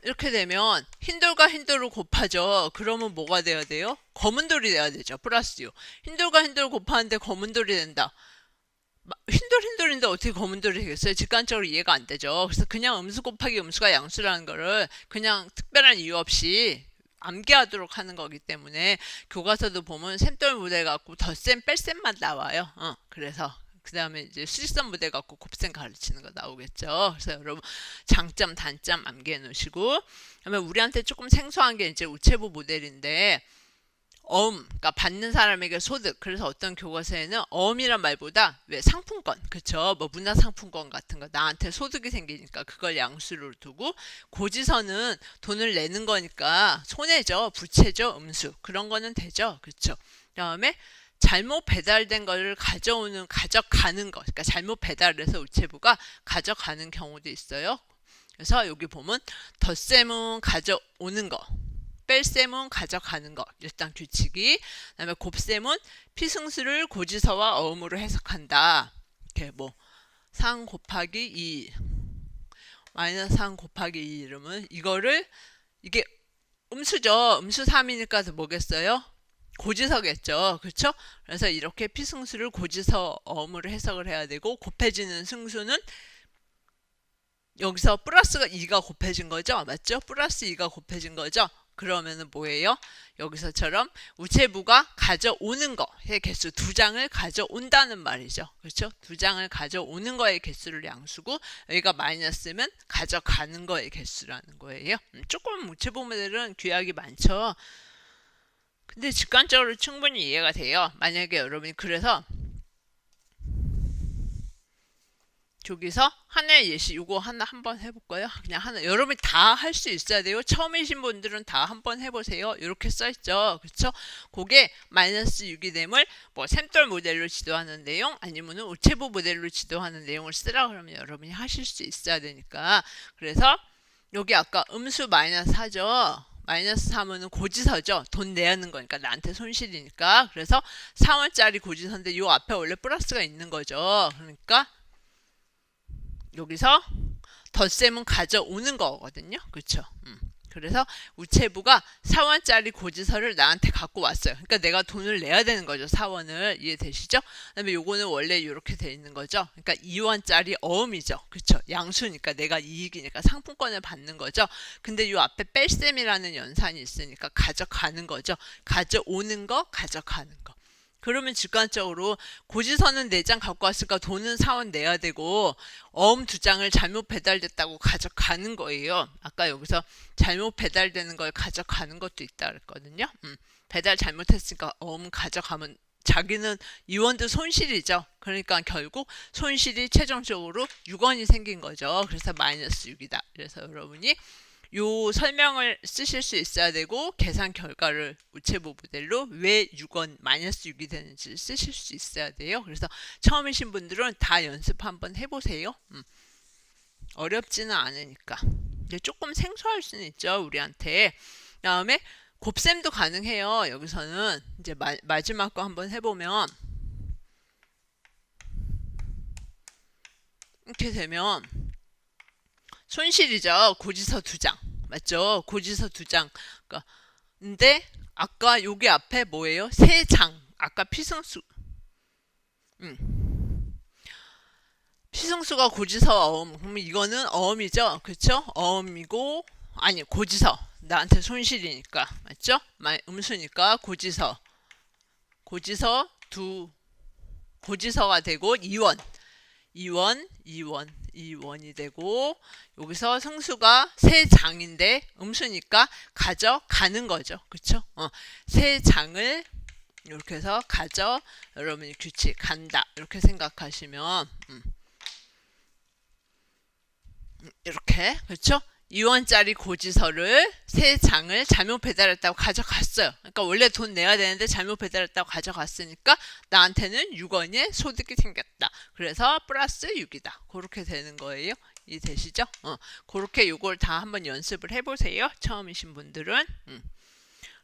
이렇게 되면 흰돌과 흰돌을 곱하죠. 그러면 뭐가 돼야 돼요? 검은돌이 돼야 되죠. 플러스 6. 흰돌과 흰돌 곱하는데 검은돌이 된다. 흰돌인데 어떻게 검은돌이 되겠어요? 직관적으로 이해가 안 되죠. 그래서 그냥 음수 곱하기 음수가 양수라는 거를 그냥 특별한 이유 없이 암기하도록 하는 거기 때문에 교과서도 보면 셈돌 모델 갖고 덧셈 뺄셈만 나와요. 그래서 그 다음에 이제 수직선 모델 갖고 곱셈 가르치는 거 나오겠죠. 그래서 여러분 장점 단점 암기해 놓으시고, 그다음에 우리한테 조금 생소한 게 이제 우체부 모델인데 그러니까 받는 사람에게 소득. 그래서 어떤 교과서에는 어음이란 말보다 왜 상품권, 그쵸? 뭐 문화상품권 같은 거 나한테 소득이 생기니까 그걸 양수로 두고, 고지서는 돈을 내는 거니까 손해죠, 부채죠, 음수 그런 거는 되죠, 그쵸? 그다음에 잘못 배달된 거를 가져가는 거, 그러니까 잘못 배달을 해서 우체부가 가져가는 경우도 있어요. 그래서 여기 보면 덧셈은 가져오는 거, 뺄셈은 가져가는 거, 일단 규칙이. 그다음에 곱셈은 피승수를 고지서와 어음으로 해석한다. 이렇게 뭐 3 곱하기 2 마이너스 3 곱하기 2 이러면 이거를, 이게 음수죠. 음수 3이니까 뭐겠어요? 고지서겠죠. 그렇죠? 그래서 이렇게 피승수를 고지서 어음으로 해석을 해야 되고, 곱해지는 승수는 여기서 플러스가 2가 곱해진 거죠. 맞죠? 플러스 2가 곱해진 거죠. 그러면은 뭐예요? 여기서처럼 우체부가 가져오는 거의 개수 2장을 가져온다는 말이죠. 그렇죠? 2장을 가져오는 거의 개수를 양수고, 여기가 마이너스면 가져가는 거의 개수라는 거예요. 조금 우체부 모델은 규약이 많죠. 근데 직관적으로 충분히 이해가 돼요. 만약에 여러분이 그래서 저기서 하나의 예시 요거 하나 한번 해볼까요? 그냥 하나, 여러분이 다 할 수 있어야 돼요. 처음이신 분들은 다 한번 해보세요. 이렇게 써있죠. 그쵸? 그게 마이너스 6이 됨을 뭐 샘돌 모델로 지도하는 내용 아니면 우체부 모델로 지도하는 내용을 쓰라 그러면 여러분이 하실 수 있어야 되니까. 그래서 여기 아까 음수 마이너스 4죠. 마이너스 3은 고지서죠. 돈 내야 하는 거니까 나한테 손실이니까. 그래서 4원짜리 고지서인데 요 앞에 원래 플러스가 있는 거죠. 그러니까 여기서 덧셈은 가져오는 거거든요. 그렇죠? 그래서 우체부가 4원짜리 고지서를 나한테 갖고 왔어요. 그러니까 내가 돈을 내야 되는 거죠. 4원을. 이해되시죠? 그다음에 요거는 원래 이렇게 돼 있는 거죠. 그러니까 2원짜리 어음이죠. 그렇죠? 양수니까 내가 이익이니까 상품권을 받는 거죠. 근데 요 앞에 뺄셈이라는 연산이 있으니까 가져가는 거죠. 가져오는 거, 가져가는 거. 그러면 직관적으로 고지서는 4장 갖고 왔으니까 돈은 4원 내야 되고, 어음 2장을 잘못 배달됐다고 가져가는 거예요. 아까 여기서 잘못 배달되는 걸 가져가는 것도 있다 그랬거든요. 배달 잘못했으니까 어음 가져가면 자기는 이원도 손실이죠. 그러니까 결국 손실이 최종적으로 6원이 생긴 거죠. 그래서 마이너스 6이다. 그래서 여러분이 요 설명을 쓰실 수 있어야 되고, 계산 결과를 우체부 모델로 왜 6원 마이너스 6이 되는지 쓰실 수 있어야 돼요. 그래서 처음이신 분들은 다 연습 한번 해보세요. 어렵지는 않으니까. 근데 조금 생소할 수는 있죠, 우리한테. 다음에 곱셈도 가능해요. 여기서는 이제 마지막 거 한번 해보면 이렇게 되면 손실이죠. 고지서 2장. 맞죠? 고지서 2장. 그러니까 근데 아까 여기 앞에 뭐예요? 3장. 아까 피승수. 피승수가 고지서 어음. 그러면 이거는 어음이죠. 그렇죠? 어음이고, 아니 고지서. 나한테 손실이니까. 맞죠? 음수니까 고지서. 고지서가 되고 2원. 2원이 되고, 여기서 승수가 3장인데 음수니까 가져가는 거죠. 그쵸? 3장을 이렇게 해서 가져 여러분이 규칙 간다 이렇게 생각하시면 이렇게 그렇죠? 2원짜리 고지서를 3장을 잘못 배달했다고 가져갔어요. 그러니까 원래 돈 내야 되는데 잘못 배달했다고 가져갔으니까 나한테는 6원의 소득이 생겼다. 그래서 플러스 6이다. 그렇게 되는 거예요. 이해되시죠? 그렇게 요걸 다 한번 연습을 해보세요. 처음이신 분들은.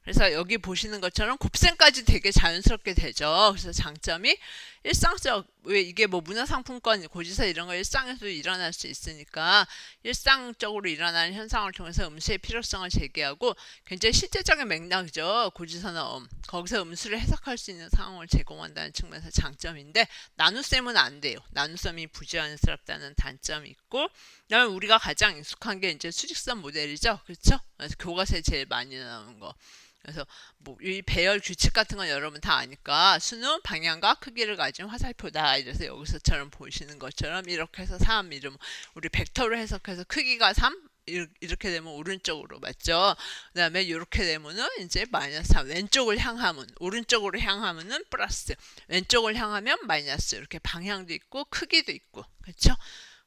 그래서 여기 보시는 것처럼 곱셈까지 되게 자연스럽게 되죠. 그래서 장점이 일상적, 왜 이게 뭐 문화상품권, 고지서 이런 거 일상에서도 일어날 수 있으니까 일상적으로 일어나는 현상을 통해서 음수의 필요성을 제기하고 굉장히 실제적인 맥락이죠. 고지서나 거기서 음수를 해석할 수 있는 상황을 제공한다는 측면에서 장점인데 나눗셈은 안 돼요. 나눗셈이 부자연스럽다는 단점이 있고 그다음에 우리가 가장 익숙한 게 이제 수직선 모델이죠. 그렇죠? 그래서 교과서에 제일 많이 나오는 거. 그래서 뭐 이 배열 규칙 같은 건 여러분 다 아니까 수는 방향과 크기를 가진 화살표다. 이래서 여기서처럼 보시는 것처럼 이렇게 해서 3 이름 우리 벡터로 해석해서 크기가 3 이렇게 되면 오른쪽으로 맞죠? 그 다음에 이렇게 되면은 이제 마이너스 3 왼쪽을 향하면 오른쪽으로 향하면은 플러스 왼쪽을 향하면 마이너스 이렇게 방향도 있고 크기도 있고 그렇죠?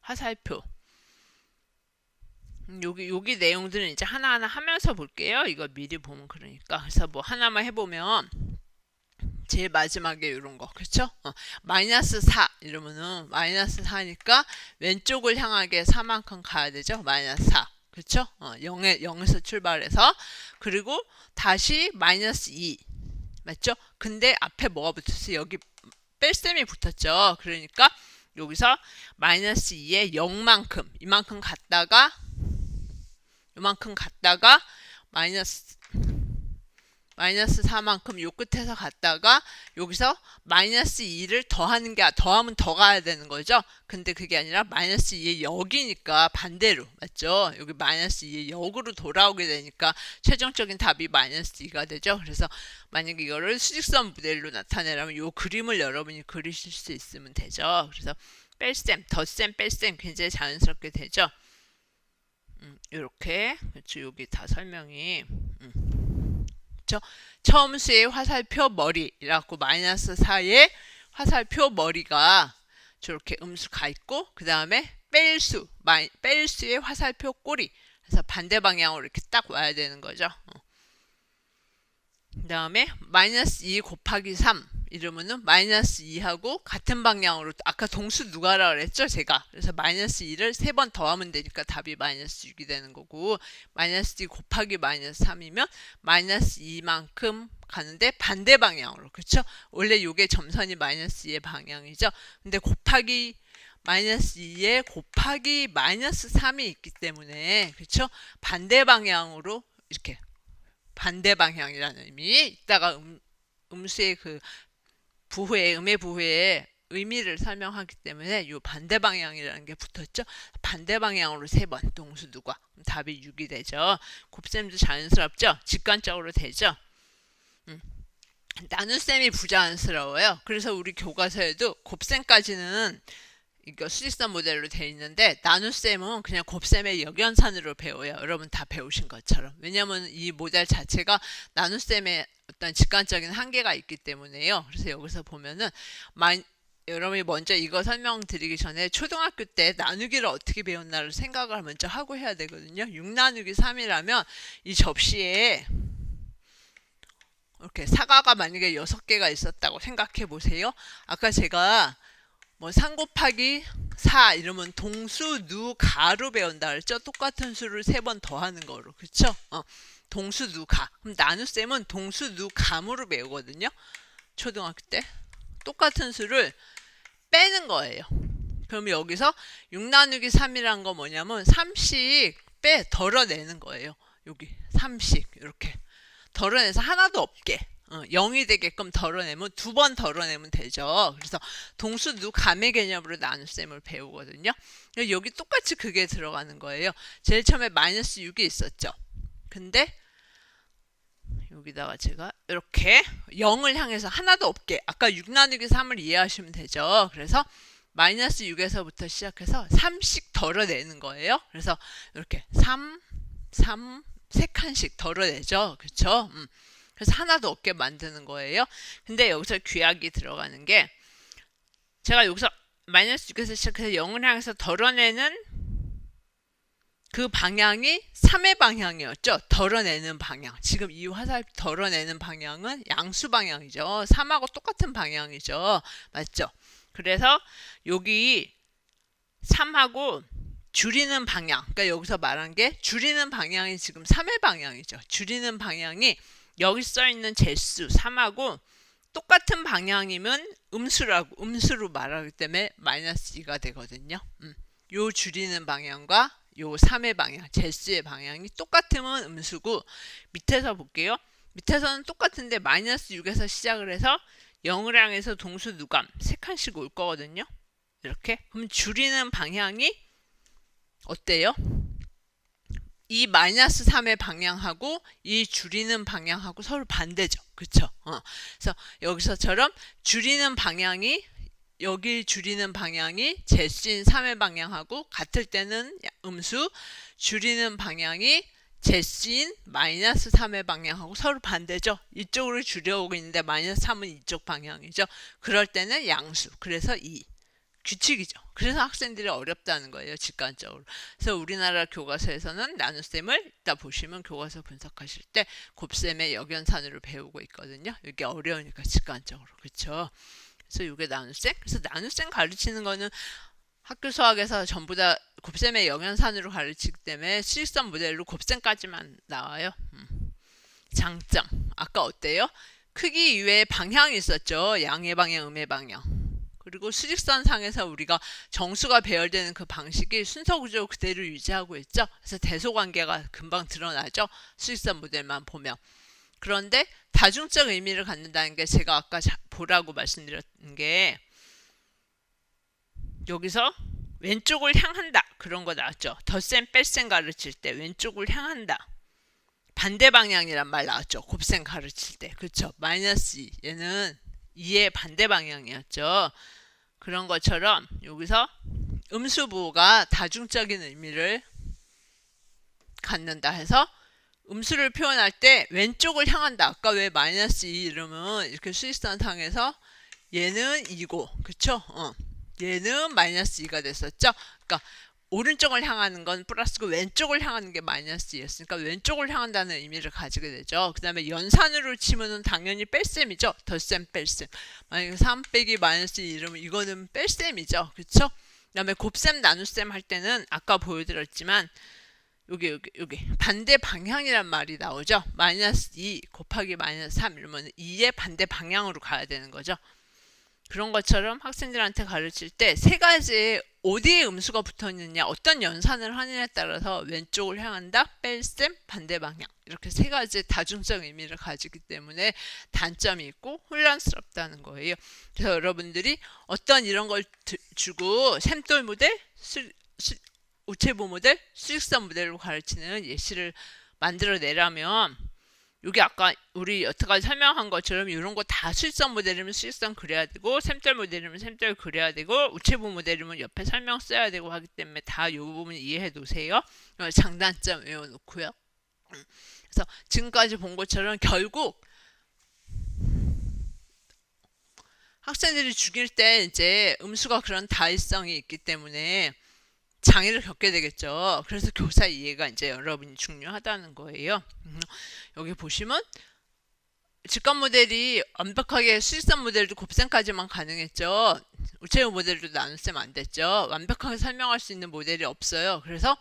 화살표 여기 내용들은 이제 하나하나 하면서 볼게요. 이거 미리 보면 그러니까. 그래서 뭐 하나만 해보면 제일 마지막에 이런 거 그렇죠? 마이너스 4 이러면은 마이너스 4니까 왼쪽을 향하게 4만큼 가야 되죠. 마이너스 4 그렇죠? 0에서 출발해서 그리고 다시 마이너스 2 맞죠? 근데 앞에 뭐가 붙었어요? 여기 뺄셈이 붙었죠. 그러니까 여기서 마이너스 2에 0만큼 이만큼 갔다가 요만큼 갔다가 마이너스 4만큼 요 끝에서 갔다가 여기서 마이너스 2를 더하는 게 더하면 더 가야 되는 거죠. 근데 그게 아니라 마이너스 2의 역이니까 반대로 맞죠. 여기 마이너스 2의 역으로 돌아오게 되니까 최종적인 답이 마이너스 2가 되죠. 그래서 만약에 이거를 수직선 모델로 나타내려면 요 그림을 여러분이 그리실 수 있으면 되죠. 그래서 뺄셈, 덧셈, 뺄셈 굉장히 자연스럽게 되죠. 이렇게 그렇죠. 여기 다 설명이 그렇죠? 처음 수의 화살표 머리라고 마이너스 4의 화살표 머리가 저렇게 음수 가 있고 그 다음에 뺄수의 화살표 꼬리 그래서 반대 방향으로 이렇게 딱 와야 되는 거죠. 그 다음에 마이너스 2 곱하기 3 이러면은 마이너스 2하고 같은 방향으로 아까 동수 누가라 그랬죠 제가. 그래서 마이너스 2를 3번 더하면 되니까 답이 마이너스 6이 되는 거고 마이너스 2 곱하기 마이너스 3이면 마이너스 2만큼 가는데 반대 방향으로 그렇죠? 원래 요게 점선이 마이너스 2의 방향이죠. 근데 곱하기 마이너스 2에 곱하기 마이너스 3이 있기 때문에 그렇죠? 반대 방향으로 이렇게 반대 방향이라는 의미 이따가 음수의 그 부호의 음의 부호의 의미를 설명하기 때문에 이 반대 방향이라는 게 붙었죠. 반대 방향으로 3번 동수 누가 답이 6이 되죠. 곱셈도 자연스럽죠. 직관적으로 되죠. 나눗셈이 부자연스러워요. 그래서 우리 교과서에도 곱셈까지는 이거 수직선 모델로 되어 있는데 나눗셈은 그냥 곱셈의 역연산으로 배워요. 여러분 다 배우신 것처럼. 왜냐하면 이 모델 자체가 나눗셈의 어떤 직관적인 한계가 있기 때문에요. 그래서 여기서 보면은 여러분이 먼저 이거 설명드리기 전에 초등학교 때 나누기를 어떻게 배웠나를 생각을 먼저 하고 해야 되거든요. 6 나누기 3이라면 이 접시에 이렇게 사과가 만약에 6개가 있었다고 생각해 보세요. 아까 제가 뭐 3 곱하기 4 이러면 동수 누 가로 배운다 그랬죠. 똑같은 수를 3번 더하는 거로 그렇죠. 동수 누 가. 그럼 나눗셈은 동수 누 감으로 배우거든요. 초등학교 때 똑같은 수를 빼는 거예요. 그럼 여기서 6 나누기 3이란 거 뭐냐면 3씩 덜어내는 거예요. 여기 3씩 이렇게 덜어내서 하나도 없게 0이 되게끔 덜어내면 2번 덜어내면 되죠. 그래서 동수 누 감의 개념으로 나눗셈을 배우거든요. 여기 똑같이 그게 들어가는 거예요. 제일 처음에 마이너스 6이 있었죠. 근데 여기다가 제가 이렇게 0을 향해서 하나도 없게 아까 6 나누기 3을 이해하시면 되죠. 그래서 마이너스 6에서부터 시작해서 3씩 덜어내는 거예요. 그래서 이렇게 3, 3, 3칸씩 덜어내죠. 그렇죠? 그래서 하나도 없게 만드는 거예요. 근데 여기서 귀약이 들어가는 게 제가 여기서 마이너스 6에서 시작해서 0을 향해서 덜어내는 그 방향이 3의 방향이었죠. 덜어내는 방향. 지금 이 화살표 덜어내는 방향은 양수 방향이죠. 3하고 똑같은 방향이죠. 맞죠? 그래서 여기 3하고 줄이는 방향. 그러니까 여기서 말한 게 줄이는 방향이 지금 3의 방향이죠. 줄이는 방향이 여기 써 있는 제수 3하고 똑같은 방향이면 음수로 말하기 때문에 마이너스 2가 되거든요. 요 줄이는 방향과 요 3의 방향, 제수의 방향이 똑같으면 음수고, 밑에서 볼게요. 밑에서는 똑같은데 마이너스 6에서 시작을 해서 0을 향해서 동수 누감 3칸씩 올 거거든요. 이렇게. 그럼 줄이는 방향이 어때요? 이 마이너스 3의 방향하고 이 줄이는 방향하고 서로 반대죠. 그쵸? 그래서 여기서처럼 줄이는 방향이 여기 줄이는 방향이 제수인 3의 방향하고 같을 때는 음수, 줄이는 방향이 제수인 마이너스 3의 방향하고 서로 반대죠. 이쪽으로 줄여오고 있는데 마이너스 3은 이쪽 방향이죠. 그럴 때는 양수. 그래서 2. 규칙이죠. 그래서 학생들이 어렵다는 거예요. 직관적으로. 그래서 우리나라 교과서에서는 나눗셈을 이따 보시면 교과서 분석하실 때 곱셈의 역연산으로 배우고 있거든요. 이게 어려우니까 직관적으로. 그렇죠? 그래서 이게 나눗셈. 그래서 나눗셈 가르치는 거는 학교 수학에서 전부 다 곱셈의 역연산으로 가르치기 때문에 수직선 모델로 곱셈까지만 나와요. 장점. 아까 어때요? 크기 이외에 방향이 있었죠. 양의 방향, 음의 방향. 그리고 수직선 상에서 우리가 정수가 배열되는 그 방식이 순서 구조 그대로 유지하고 있죠. 그래서 대소관계가 금방 드러나죠. 수직선 모델만 보면. 그런데 다중적 의미를 갖는다는 게 제가 아까 보라고 말씀드렸던 게 여기서 왼쪽을 향한다. 그런 거 나왔죠. 덧셈 뺄셈 가르칠 때 왼쪽을 향한다. 반대 방향이란 말 나왔죠. 곱셈 가르칠 때. 그렇죠. 마이너스 2. 얘는 2의 반대 방향이었죠. 그런 것처럼 여기서 음수부호가 다중적인 의미를 갖는다 해서 음수를 표현할 때 왼쪽을 향한다. 아까 왜 마이너스 2 이러면 이렇게 수직선 상에서 얘는 2고 그쵸? 얘는 마이너스 2가 됐었죠. 그러니까 오른쪽을 향하는 건 플러스고 왼쪽을 향하는 게 마이너스 2였으니까 왼쪽을 향한다는 의미를 가지게 되죠. 그 다음에 연산으로 치면은 당연히 뺄셈이죠. 덧셈 뺄셈. 만약에 3 빼기 마이너스 2 이러면 이거는 뺄셈이죠. 그쵸? 그 다음에 곱셈 나눗셈 할 때는 아까 보여드렸지만 여기 반대 방향이란 말이 나오죠. 마이너스 2 곱하기 마이너스 3 이러면 2의 반대 방향으로 가야 되는 거죠. 그런 것처럼 학생들한테 가르칠 때 세 가지의 어디에 음수가 붙어 있느냐, 어떤 연산을 하느냐에 따라서 왼쪽을 향한다, 뺄셈, 반대 방향 이렇게 세 가지의 다중적 의미를 가지기 때문에 단점이 있고 혼란스럽다는 거예요. 그래서 여러분들이 어떤 이런 걸 주고 샘돌 모델, 우체부 모델, 수직선 모델로 가르치는 예시를 만들어내려면 여기 아까 우리 여태까지 설명한 것처럼 이런 거 다 수직선 모델이면 수직선 그려야 되고 샘돌 모델이면 샘돌 그려야 되고 우체부 모델이면 옆에 설명 써야 되고 하기 때문에 다 이 부분 이해해 놓으세요. 장단점 외워놓고요. 그래서 지금까지 본 것처럼 결국 학생들이 죽일 때 이제 음수가 그런 다의성이 있기 때문에 장애를 겪게 되겠죠. 그래서 교사 이해가 이제 여러분이 중요하다는 거예요. 여기 보시면 직관 모델이 완벽하게 수직선 모델도 곱셈까지만 가능했죠. 우체부 모델도 나눗셈 안 됐죠. 완벽하게 설명할 수 있는 모델이 없어요. 그래서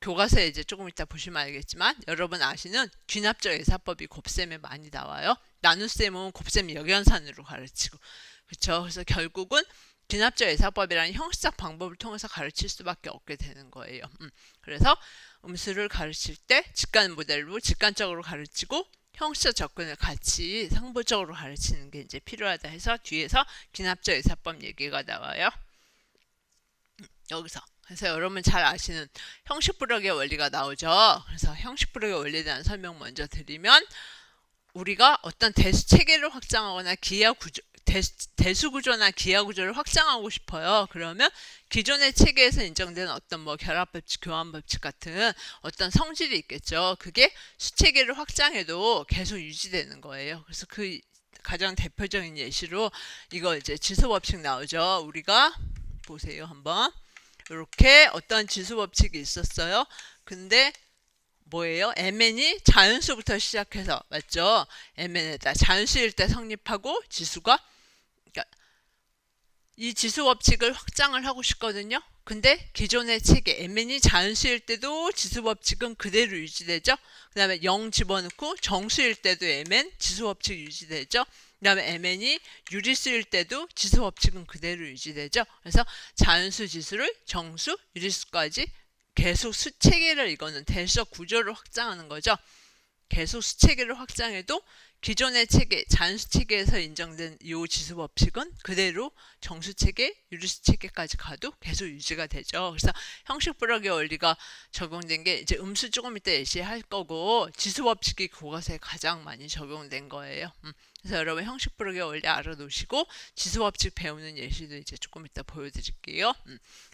교과서에 이제 조금 이따 보시면 알겠지만 여러분 아시는 귀납적 예사법이 곱셈에 많이 나와요. 나눗셈은 곱셈 역연산으로 가르치고 그렇죠. 그래서 결국은 귀납적 예사법이라는 형식적 방법을 통해서 가르칠 수밖에 없게 되는 거예요. 그래서 음수를 가르칠 때 직관 모델로 직관적으로 가르치고 형식적 접근을 같이 상부적으로 가르치는 게 이제 필요하다 해서 뒤에서 귀납적 예사법 얘기가 나와요. 여기서 그래서 여러분 잘 아시는 형식부력의 원리가 나오죠. 그래서 형식부력의 원리에 대한 설명 먼저 드리면 우리가 어떤 대수 체계를 확장하거나 대수구조나 기하구조를 확장하고 싶어요. 그러면 기존의 체계에서 인정된 어떤 뭐 결합법칙, 교환법칙 같은 어떤 성질이 있겠죠. 그게 수체계를 확장해도 계속 유지되는 거예요. 그래서 그 가장 대표적인 예시로 이거 이제 지수법칙 나오죠. 우리가 보세요 한번. 이렇게 어떤 지수법칙이 있었어요. 근데 뭐예요? mn이 자연수부터 시작해서 맞죠? mn에다 자연수일 때 성립하고 지수가 그러니까 이 지수법칙을 확장을 하고 싶거든요. 근데 기존의 체계 mn이 자연수일 때도 지수법칙은 그대로 유지되죠. 그 다음에 0 집어넣고 정수일 때도 mn 지수법칙 유지되죠. 그 다음에 mn이 유리수일 때도 지수법칙은 그대로 유지되죠. 그래서 자연수 지수를 정수, 유리수까지 계속 수체계를 이거는 대수적 구조를 확장하는 거죠. 계속 수체계를 확장해도 기존의 체계, 자연수체계에서 인정된 이 지수법칙은 그대로 정수체계, 유리수체계까지 가도 계속 유지가 되죠. 그래서 형식불허의 원리가 적용된 게 이제 음수 조금 이따 예시할 거고 지수법칙이 교과서에 가장 많이 적용된 거예요. 그래서 여러분 형식불허의 원리 알아놓으시고 지수법칙 배우는 예시도 이제 조금 이따 보여드릴게요.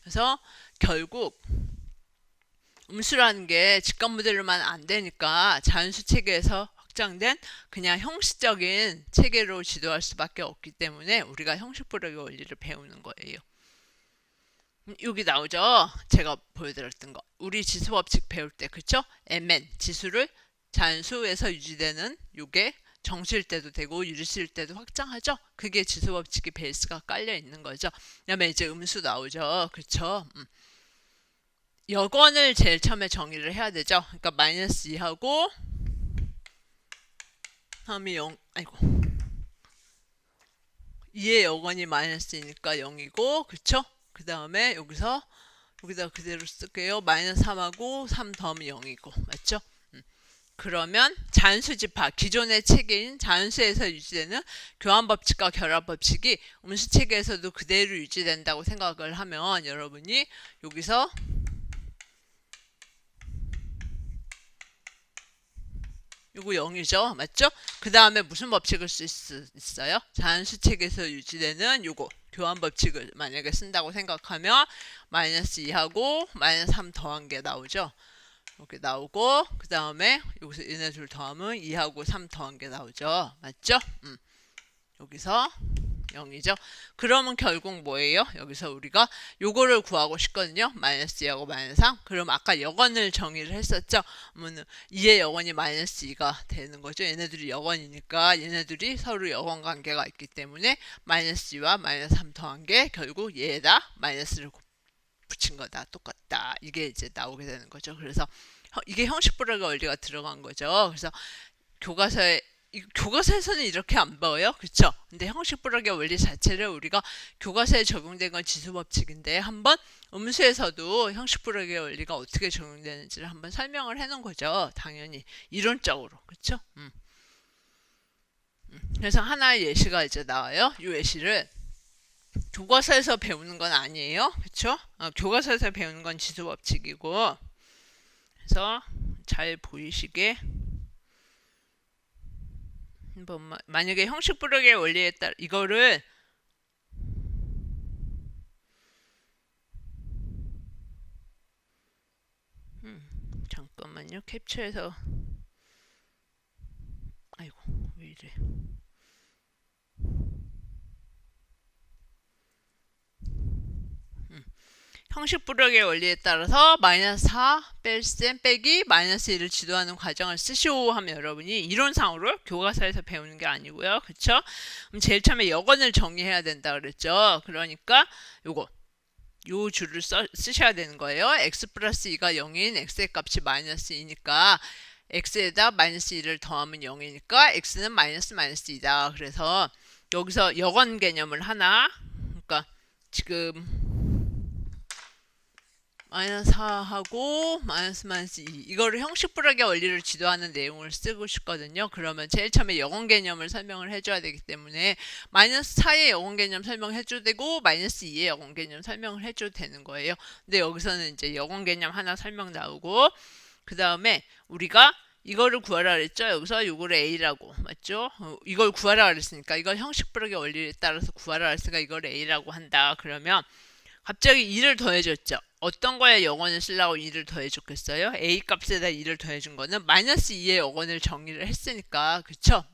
그래서 결국 음수라는 게 직관 모델로만 안 되니까 자연수 체계에서 확장된 그냥 형식적인 체계로 지도할 수밖에 없기 때문에 우리가 형식불허의 원리를 배우는 거예요. 여기 나오죠. 제가 보여드렸던 거. 우리 지수법칙 배울 때 그쵸? mn 지수를 자연수에서 유지되는 요게 정수일 때도 되고 유리수일 때도 확장하죠. 그게 지수법칙이 베이스가 깔려 있는 거죠. 그다음에 이제 음수 나오죠. 그쵸? 여건을 제일 처음에 정의를 해야 되죠. 그러니까 마이너스 2하고 3이 0, 아이고 2의 여건이 마이너스 2니까 0이고 그쵸? 그 다음에 여기다 그대로 쓸게요. 마이너스 3하고 3 더하면 0이고 맞죠? 그러면 자연수 집합, 기존의 체계인 자연수에서 유지되는 교환법칙과 결합법칙이 음수 체계에서도 그대로 유지된다고 생각을 하면 여러분이 여기서 요거 0이죠. 맞죠? 그 다음에 무슨 법칙을 쓸 수 있어요? 자연수 체계에서 유지되는 요거 교환법칙을 만약에 쓴다고 생각하면 마이너스 2하고 마이너스 3 더한 게 나오죠. 이렇게 나오고 그 다음에 여기서 얘네 둘 더하면 2하고 3 더한 게 나오죠. 맞죠? 여기서 0이죠. 그러면 결국 뭐예요? 여기서 우리가 요거를 구하고 싶거든요. 마이너스 2하고 마이너스 3. 그럼 아까 여건을 정의를 했었죠. 그러면 2의 여건이 마이너스 2가 되는 거죠. 얘네들이 여건이니까 얘네들이 서로 여건 관계가 있기 때문에 마이너스 2와 마이너스 3 더한 게 결국 얘에다 마이너스를 붙인 거다. 똑같다. 이게 이제 나오게 되는 거죠. 그래서 이게 형식불허의 원리가 들어간 거죠. 그래서 교과서에서는 이렇게 안 보여요. 그쵸? 근데 형식불허의 원리 자체를 우리가 교과서에 적용된 건 지수법칙인데 한번 음수에서도 형식불허의 원리가 어떻게 적용되는지를 한번 설명을 해놓은 거죠. 당연히 이론적으로. 그쵸? 그래서 하나의 예시가 이제 나와요. 이 예시를 교과서에서 배우는 건 아니에요. 그쵸? 교과서에서 배우는 건 지수법칙이고 그래서 잘 보이시게 만약에 형식불허의 원리에 따라 이거를 잠깐만요. 캡처해서 아이고 왜 이래 형식불허의 원리에 따라서 마이너스 4 뺄셈 빼기 마이너스 1을 지도하는 과정을 쓰시오 하면 여러분이 이론상으로 교과서에서 배우는 게 아니고요. 그쵸? 그럼 제일 처음에 여건을 정의해야 된다 그랬죠. 그러니까 요 줄을 쓰셔야 되는 거예요. x 플러스 2가 0인 x의 값이 마이너스 2니까 x에다 마이너스 2를 더하면 0이니까 x는 마이너스 2다. 그래서 여기서 여건 개념을 하나 그러니까 지금 마이너스 4하고 마이너스 2 이거를 형식불허의 원리를 지도하는 내용을 쓰고 싶거든요. 그러면 제일 처음에 여건 개념을 설명을 해줘야 되기 때문에 마이너스 4의 여건 개념 설명해줘도 되고 마이너스 2의 여건 개념 설명을 해줘도 되는 거예요. 근데 여기서는 이제 여건 개념 하나 설명 나오고 그 다음에 우리가 이거를 구하라 그랬죠. 여기서 요거를 A라고 맞죠? 이걸 구하라 그랬으니까 이걸 형식불학의 원리에 따라서 구하라 그랬으니까 이걸 A라고 한다. 그러면 갑자기 2를 더해줬죠. 어떤 거에 영원을 쓰려고 2를 더해줬겠어요? A 값에다 2를 더해준 거는 마이너스 2의 영원을 정의를 했으니까 그쵸?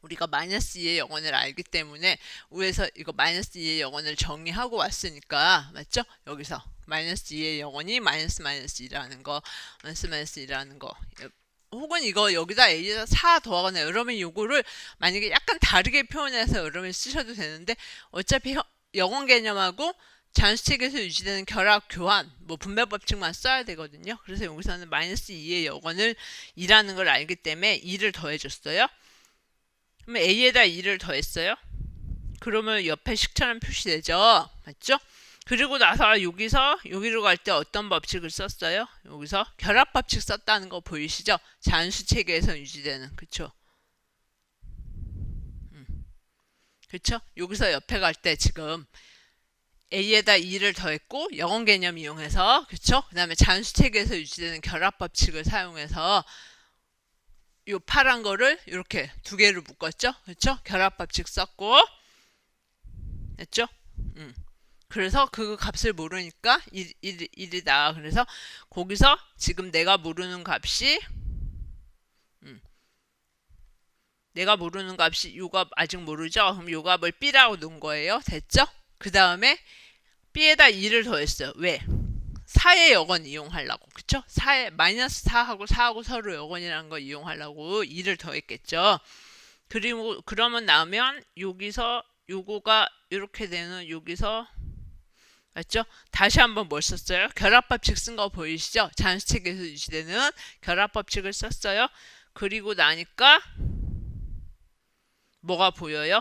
우리가 마이너스 2의 영원을 알기 때문에 위에서 이거 마이너스 2의 영원을 정의하고 왔으니까 맞죠? 여기서 마이너스 2의 영원이 마이너스 마이너스 2라는 거 마이너스 마이너스 2라는 거 혹은 이거 여기다 A에다 4 더하거나 여러분 요거를 만약에 약간 다르게 표현해서 여러분이 쓰셔도 되는데 어차피 영원 개념하고 자연수책에서 유지되는 결합, 교환, 뭐 분배 법칙만 써야 되거든요. 그래서 여기서는 마이너스 2의 영원을 2라는 걸 알기 때문에 2를 더해줬어요. 그러면 A에다 2를 더했어요. 그러면 옆에 식처럼 표시되죠. 맞죠? 그리고 나서 여기서 여기로 갈 때 어떤 법칙을 썼어요? 여기서 결합 법칙 썼다는 거 보이시죠? 자연수 체계에서 유지되는 그쵸? 그쵸? 여기서 옆에 갈 때 지금 A에다 2를 더했고 영원 개념 이용해서 그쵸? 그 다음에 자연수 체계에서 유지되는 결합 법칙을 사용해서 요 파란 거를 이렇게 두 개를 묶었죠? 그쵸? 결합 법칙 썼고 됐죠? 그래서 그 값을 모르니까 1이다. 그래서 거기서 지금 내가 모르는 값이 요 값 아직 모르죠? 그럼 요 값을 B라고 놓은 거예요. 됐죠? 그 다음에 B에다 2를 더했어요. 왜? 4의 여건 이용하려고. 그쵸? 4의 마이너스 4하고 서로 여건이라는 거 이용하려고 2를 더했겠죠. 그리고 그러면 나면 여기서 요거가 이렇게 되는 여기서 맞죠? 다시 한번 뭘 썼어요? 결합법칙 쓴 거 보이시죠? 자연수책에서 유지되는 결합법칙을 썼어요. 그리고 나니까 뭐가 보여요?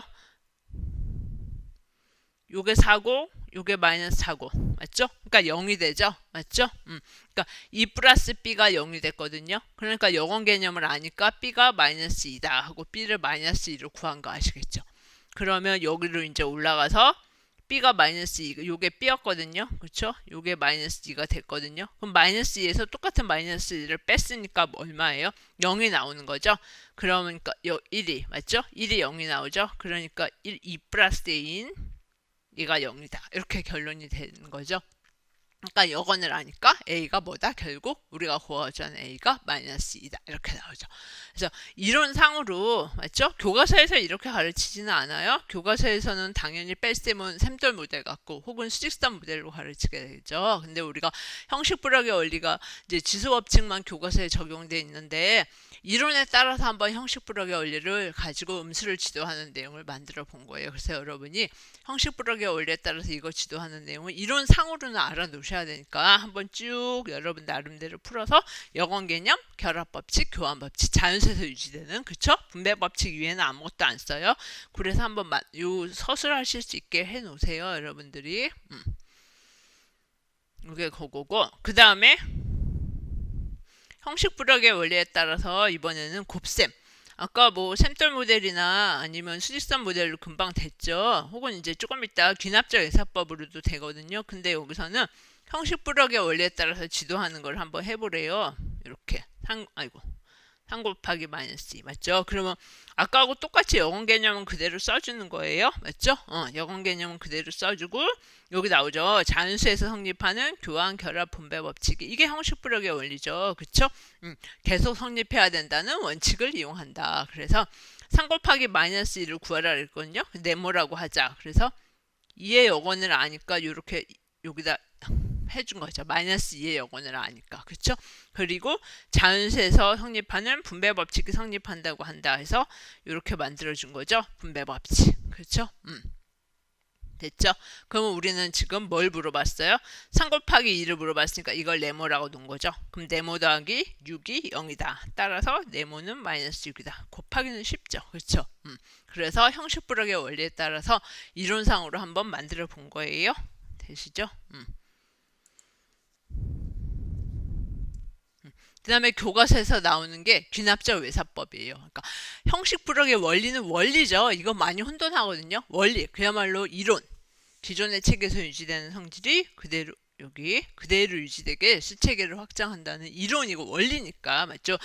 요게 4고 요게 마이너스 4고 맞죠? 그러니까 0이 되죠? 맞죠? 그러니까 2 플러스 B가 0이 됐거든요. 그러니까 영원 개념을 아니까 B가 마이너스 2다 하고 B를 마이너스 2로 구한 거 아시겠죠? 그러면 여기로 이제 올라가서 B가 마이너스 2, 요게 B였거든요. 그쵸? 요게 마이너스 2가 됐거든요. 그럼 마이너스 2에서 똑같은 마이너스 2를 뺐으니까 얼마예요? 0이 나오는 거죠. 그러니까 1이, 맞죠? 1이 0이 나오죠. 그러니까 2 플러스 A인 얘가 0이다. 이렇게 결론이 되는 거죠. 그러니까 여건을 아니까 A가 뭐다? 결국 우리가 구하자는 A가 마이너스 2다. 이렇게 나오죠. 그래서 이론상으로 맞죠? 교과서에서 이렇게 가르치지는 않아요. 교과서에서는 당연히 뺄셈은 샘돌 모델 같고 혹은 수직선 모델로 가르치게 되죠. 근데 우리가 형식불학의 원리가 이제 지수법칙만 교과서에 적용되어 있는데 이론에 따라서 한번 형식불학의 원리를 가지고 음수를 지도하는 내용을 만들어 본 거예요. 그래서 여러분이 형식불학의 원리에 따라서 이거 지도하는 내용을 이론상으로는 알아놓으셔야 되니까 한번 쭉 여러분 나름대로 풀어서 여건 개념, 결합법칙, 교환법칙, 자연수에서 유지되는 그쵸? 분배법칙 위에는 아무것도 안 써요. 그래서 한번 요 서술하실 수 있게 해놓으세요. 여러분들이 이게 그거고 그 다음에 형식불학의 원리에 따라서 이번에는 곱셈 아까 뭐 샘돌 모델이나 아니면 수직선 모델로 금방 됐죠. 혹은 이제 조금 이따 귀납적 예사법으로도 되거든요. 근데 여기서는 형식불학의 원리에 따라서 지도하는 걸 한번 해보래요. 이렇게 3 곱하기 마이너스 2 맞죠? 그러면 아까하고 똑같이 여건 개념은 그대로 써주는 거예요. 맞죠? 여건 개념은 그대로 써주고 여기 나오죠. 자연수에서 성립하는 교환, 결합, 분배 법칙이 이게 형식불학의 원리죠. 그쵸? 계속 성립해야 된다는 원칙을 이용한다. 그래서 3 곱하기 마이너스 2를 구하라 그랬거든요. 네모라고 하자. 그래서 2의 여건을 아니까 이렇게 여기다 해준 거죠. 마이너스 2의 여건을 아니까. 그쵸? 그리고 자연수에서 성립하는 분배 법칙이 성립한다고 한다 해서 이렇게 만들어준 거죠. 분배 법칙. 그쵸? 됐죠? 그러면 우리는 지금 뭘 물어봤어요? 3 곱하기 2를 물어봤으니까 이걸 네모라고 놓은 거죠. 그럼 네모 더하기 6이 0이다. 따라서 네모는 마이너스 6이다. 곱하기는 쉽죠. 그렇죠? 그래서 형식불학의 원리에 따라서 이론상으로 한번 만들어 본 거예요. 되시죠? 그 다음에 교과서에서 나오는 게 귀납적 외사법이에요. 그러니까 형식불학의 원리는 원리죠. 이거 많이 혼돈하거든요. 원리, 그야말로 이론. 기존의 책에서 유지되는 성질이 그대로 여기 그대로 유지되게 수체계를 확장한다는 이론이고 원리니까 맞죠?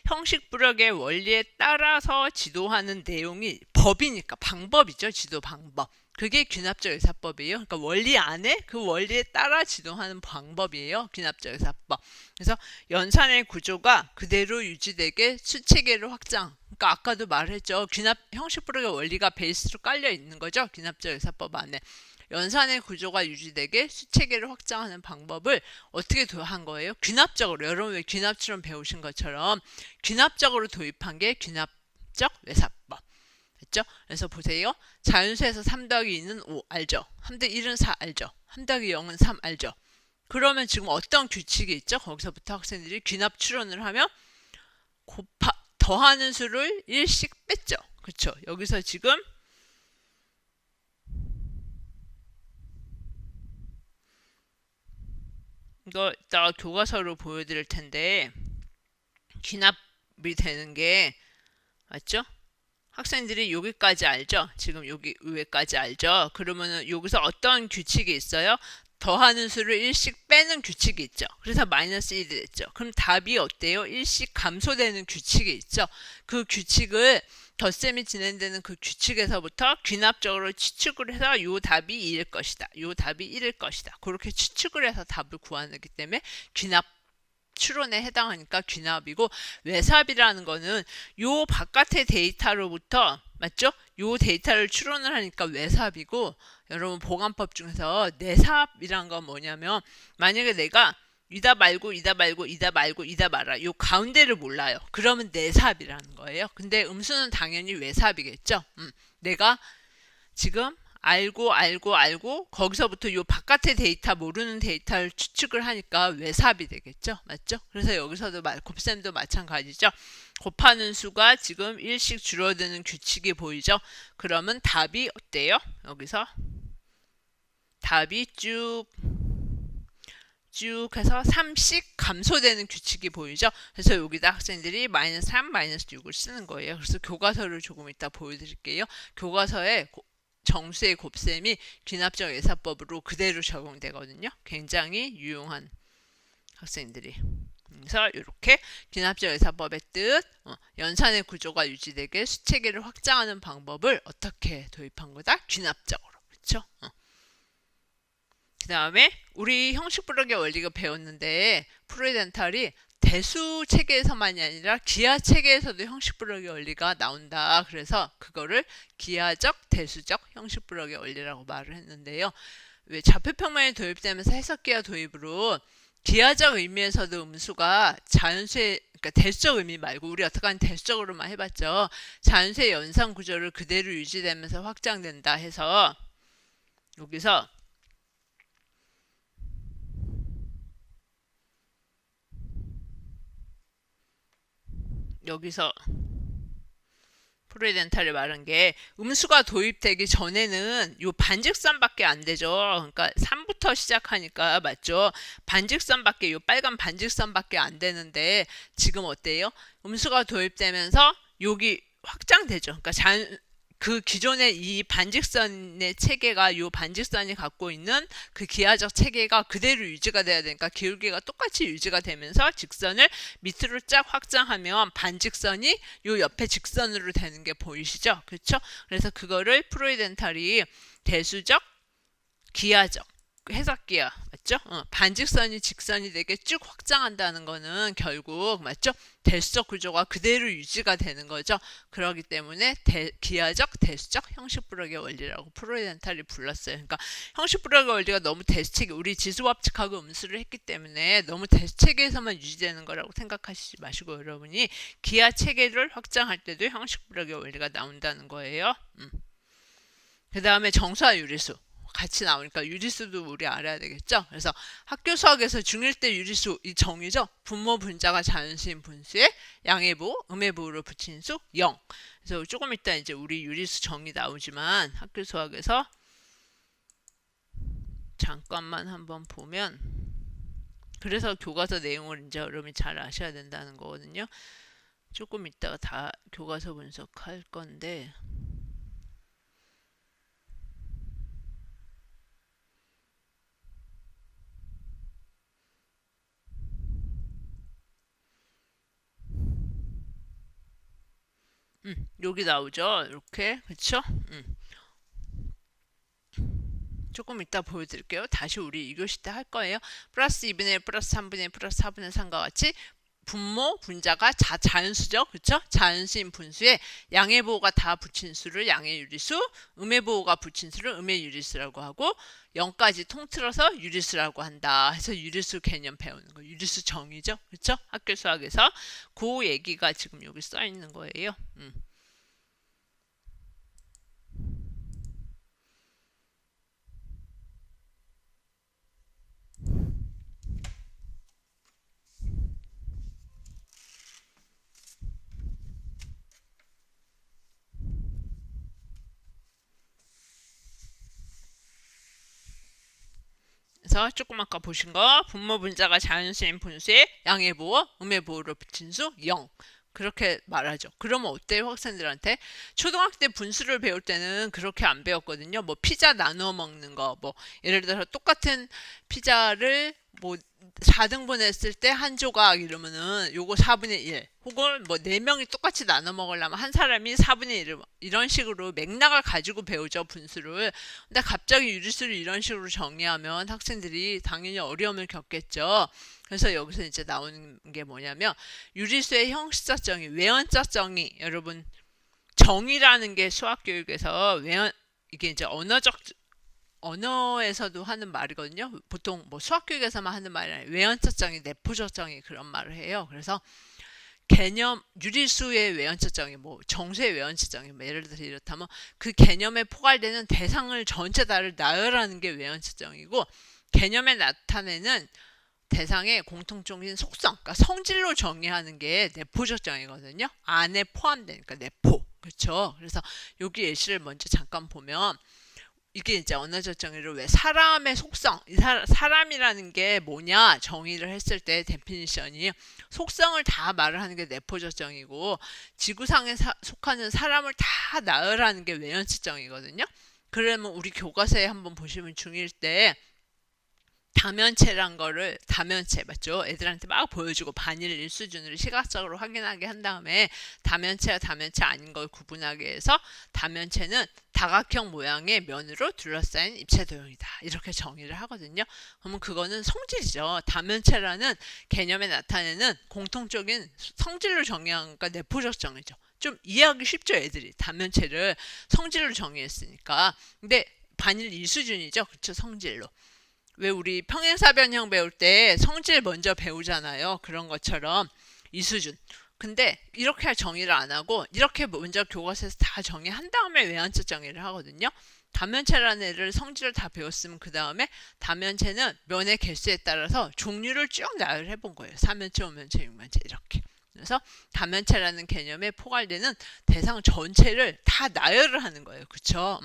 형식부력의 원리에 따라서 지도하는 내용이 법이니까 방법이죠. 지도 방법. 그게 귀납적 의사법이에요. 그러니까 원리 안에 그 원리에 따라 지도하는 방법이에요. 귀납적 의사법. 그래서 연산의 구조가 그대로 유지되게 수체계를 확장. 그러니까 아까도 말했죠. 귀납 형식부력의 원리가 베이스로 깔려 있는 거죠. 귀납적 의사법 안에. 연산의 구조가 유지되게 수체계를 확장하는 방법을 어떻게 한 거예요? 귀납적으로. 여러분 왜 귀납처럼 배우신 것처럼 귀납적으로 도입한 게 귀납적 외사법. 됐죠? 그래서 보세요. 자연수에서 3 더하기 2는 5 알죠? 3 더하기 1은 4 알죠? 3 더하기 0은 3 알죠? 그러면 지금 어떤 규칙이 있죠? 거기서부터 학생들이 귀납 추론을 하면 더하는 수를 1씩 뺐죠. 그렇죠? 여기서 지금 이거 이따가 교과서로 보여드릴 텐데 귀납이 되는 게 맞죠? 학생들이 여기까지 알죠? 지금 여기 위에까지 알죠? 그러면은 여기서 어떤 규칙이 있어요? 더하는 수를 1씩 빼는 규칙이 있죠. 그래서 마이너스 1이 됐죠. 그럼 답이 어때요? 1씩 감소되는 규칙이 있죠. 그 규칙을 덧셈이 진행되는 그 규칙에서부터 귀납적으로 추측을 해서 요 답이 2일 것이다. 요 답이 1일 것이다. 그렇게 추측을 해서 답을 구하기 때문에 귀납 추론에 해당하니까 귀납이고, 외삽이라는 거는 요 바깥의 데이터로부터 맞죠? 요 데이터를 추론을 하니까 외삽이고, 여러분 보관법 중에서 내삽이란 건 뭐냐면 만약에 내가 이다 말고 이다 말고 이다 말고 이다 말아 요 가운데를 몰라요. 그러면 내삽이라는 거예요. 근데 음수는 당연히 외삽이겠죠. 내가 지금 알고 거기서부터 요 바깥의 데이터 모르는 데이터를 추측을 하니까 외삽이 되겠죠. 맞죠? 그래서 여기서도 곱셈도 마찬가지죠. 곱하는 수가 지금 1씩 줄어드는 규칙이 보이죠. 그러면 답이 어때요? 여기서 답이 쭉 해서 3씩 감소되는 규칙이 보이죠. 그래서 여기다 학생들이 마이너스 3, 마이너스 6을 쓰는 거예요. 그래서 교과서를 조금 이따 보여드릴게요. 교과서에 정수의 곱셈이 귀납적 외사법으로 그대로 적용되거든요. 굉장히 유용한 학생들이. 그래서 이렇게 귀납적 외사법의 뜻, 연산의 구조가 유지되게 수체계를 확장하는 방법을 어떻게 도입한 거다? 귀납적으로. 그렇죠? 그 다음에 우리 형식부력의 원리가 배웠는데 프로이덴탈이 대수 체계에서만이 아니라 기하 체계에서도 형식부력의 원리가 나온다. 그래서 그거를 기하적, 대수적 형식부력의 원리라고 말을 했는데요. 왜 좌표평면이 도입되면서 해석기하 도입으로 기하적 의미에서도 음수가 자연수의 그러니까 대수적 의미 말고 우리 어떡하면 대수적으로만 해봤죠. 자연수의 연산 구조를 그대로 유지되면서 확장된다 해서 여기서 프로이덴탈이 말한 게 음수가 도입되기 전에는 요 반직선밖에 안 되죠. 그러니까 3부터 시작하니까 맞죠. 반직선밖에 요 빨간 반직선밖에 안 되는데 지금 어때요? 음수가 도입되면서 여기 확장되죠. 그러니까 그 기존의 이 반직선의 체계가 요 반직선이 갖고 있는 그 기하적 체계가 그대로 유지가 돼야 되니까 기울기가 똑같이 유지가 되면서 직선을 밑으로 쫙 확장하면 반직선이 요 옆에 직선으로 되는 게 보이시죠? 그렇죠? 그래서 그거를 프로이덴탈이 대수적, 기하적 해석기하 맞죠? 반직선이 직선이 되게 쭉 확장한다는 거는 결국 맞죠? 대수적 구조가 그대로 유지가 되는 거죠. 그렇기 때문에 기하적, 대수적 형식부력의 원리라고 프로이덴탈이 불렀어요. 그러니까 형식부력의 원리가 너무 대수체계, 우리 지수법칙하고 음수를 했기 때문에 너무 대수체계에서만 유지되는 거라고 생각하시지 마시고 여러분이 기하체계를 확장할 때도 형식부력의 원리가 나온다는 거예요. 그 다음에 정수와 유리수 같이 나오니까 유리수도 우리 알아야 되겠죠. 그래서 학교 수학에서 중1 때 유리수 이 정의죠. 분모 분자가 자연수인 분수에 양의 부호, 음의 부호를 붙인 수 0. 그래서 조금 이따 이제 우리 유리수 정의 나오지만 학교 수학에서 잠깐만 한번 보면 그래서 교과서 내용을 이제 여러분이 잘 아셔야 된다는 거거든요. 조금 이따가 다 교과서 분석할 건데 여기 나오죠. 이렇게 그쵸? 조금 이따 보여드릴게요. 다시 우리 2교시 때 할 거예요. 플러스 2분의 1, 플러스 3분의 1, 플러스 4분의 3과 같이 분모, 분자가 자연수죠. 그쵸? 자연수인 분수에 양의 보호가 다 붙인 수를 양의 유리수, 음의 보호가 붙인 수를 음의 유리수라고 하고 0까지 통틀어서 유리수라고 한다. 해서 유리수 개념 배우는 거. 유리수 정의죠. 그쵸? 학교 수학에서 그 얘기가 지금 여기 써 있는 거예요. 그래서 조금 아까 보신 거 분모 분자가 자연수인 분수에 양의 보호, 음의 보호를 붙인 수 0. 그렇게 말하죠. 그러면 어때요, 학생들한테? 초등학교 때 분수를 배울 때는 그렇게 안 배웠거든요. 뭐 피자 나누어 먹는 거, 뭐 예를 들어서 똑같은 피자를 뭐 4등분 했을 때 한 조각 이러면은 요거 4분의 1 혹은 뭐 4명이 똑같이 나눠 먹으려면 한 사람이 4분의 1 이런 식으로 맥락을 가지고 배우죠, 분수를. 근데 갑자기 유리수를 이런 식으로 정의하면 학생들이 당연히 어려움을 겪겠죠. 그래서 여기서 이제 나오는 게 뭐냐면 유리수의 형식적 정의, 외연적 정의. 여러분 정의라는 게 수학 교육에서 이게 이제 언어에서도 하는 말이거든요. 보통 뭐 수학교육에서만 하는 말이 아니라 외연적 정의, 내포적 정의 그런 말을 해요. 그래서 개념 유리수의 외연적 정의, 뭐 정수의 외연적 정의, 뭐 예를 들어서 이렇다면 그 개념에 포괄되는 대상을 전체 다를 나열하는 게 외연적 정의고 개념에 나타내는 대상의 공통적인 속성, 그러니까 성질로 정의하는 게 내포적 정의거든요. 안에 포함되니까 내포, 그렇죠? 그래서 여기 예시를 먼저 잠깐 보면. 이게 이제 언어적 정의를 왜 사람의 속성, 사람이라는 게 뭐냐 정의를 했을 때 데피니션이 속성을 다 말을 하는 게 내포적 정의고 지구상에 속하는 사람을 다 나열하는 게 외연적 정의거든요. 그러면 우리 교과서에 한번 보시면 중1 때 다면체란 거를 다면체 맞죠? 애들한테 막 보여주고 반일 일수준으로 시각적으로 확인하게 한 다음에 다면체와 다면체 아닌 걸 구분하게 해서 다면체는 다각형 모양의 면으로 둘러싸인 입체 도형이다. 이렇게 정의를 하거든요. 그러면 그거는 성질이죠. 다면체라는 개념에 나타내는 공통적인 성질로 정의한 거니까 내포적 정의죠. 좀 이해하기 쉽죠, 애들이. 다면체를 성질로 정의했으니까. 근데 반일 일수준이죠. 그렇죠, 성질로. 왜 우리 평행사변형 배울 때 성질 먼저 배우잖아요. 그런 것처럼 이수준. 근데 이렇게 정의를 안 하고 이렇게 먼저 교과서에서 다 정의한 다음에 외환적 정의를 하거든요. 다면체라는 애를 성질을 다 배웠으면 그 다음에 다면체는 면의 개수에 따라서 종류를 쭉 나열해 본 거예요. 4면체, 5면체, 6면체 이렇게. 그래서 다면체라는 개념에 포괄되는 대상 전체를 다 나열을 하는 거예요. 그쵸?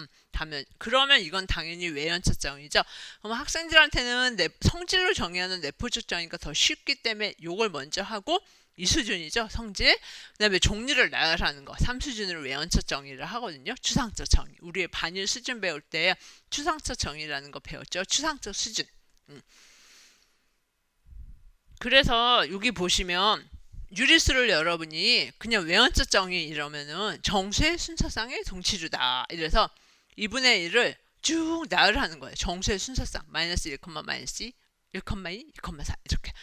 그러면 이건 당연히 외연적 정의죠. 그럼 학생들한테는 성질로 정의하는 내포적 정의가 더 쉽기 때문에 이걸 먼저 하고 이 수준이죠. 성질. 그 다음에 종류를 나열하는 거. 3수준으로 외연적 정의를 하거든요. 추상적 정의. 우리의 반일 수준 배울 때 추상적 정의라는 거 배웠죠. 추상적 수준. 그래서 여기 보시면 유리수를 여러분이 그냥 외연적 정의 이러면은 정수의 순서상의 동치류다. 이래서 2분의 1을 쭉 나열하는 거예요. 정수의 순서상. 마이너스 1, 마이너스 2, 1,2, 1,4 이렇게.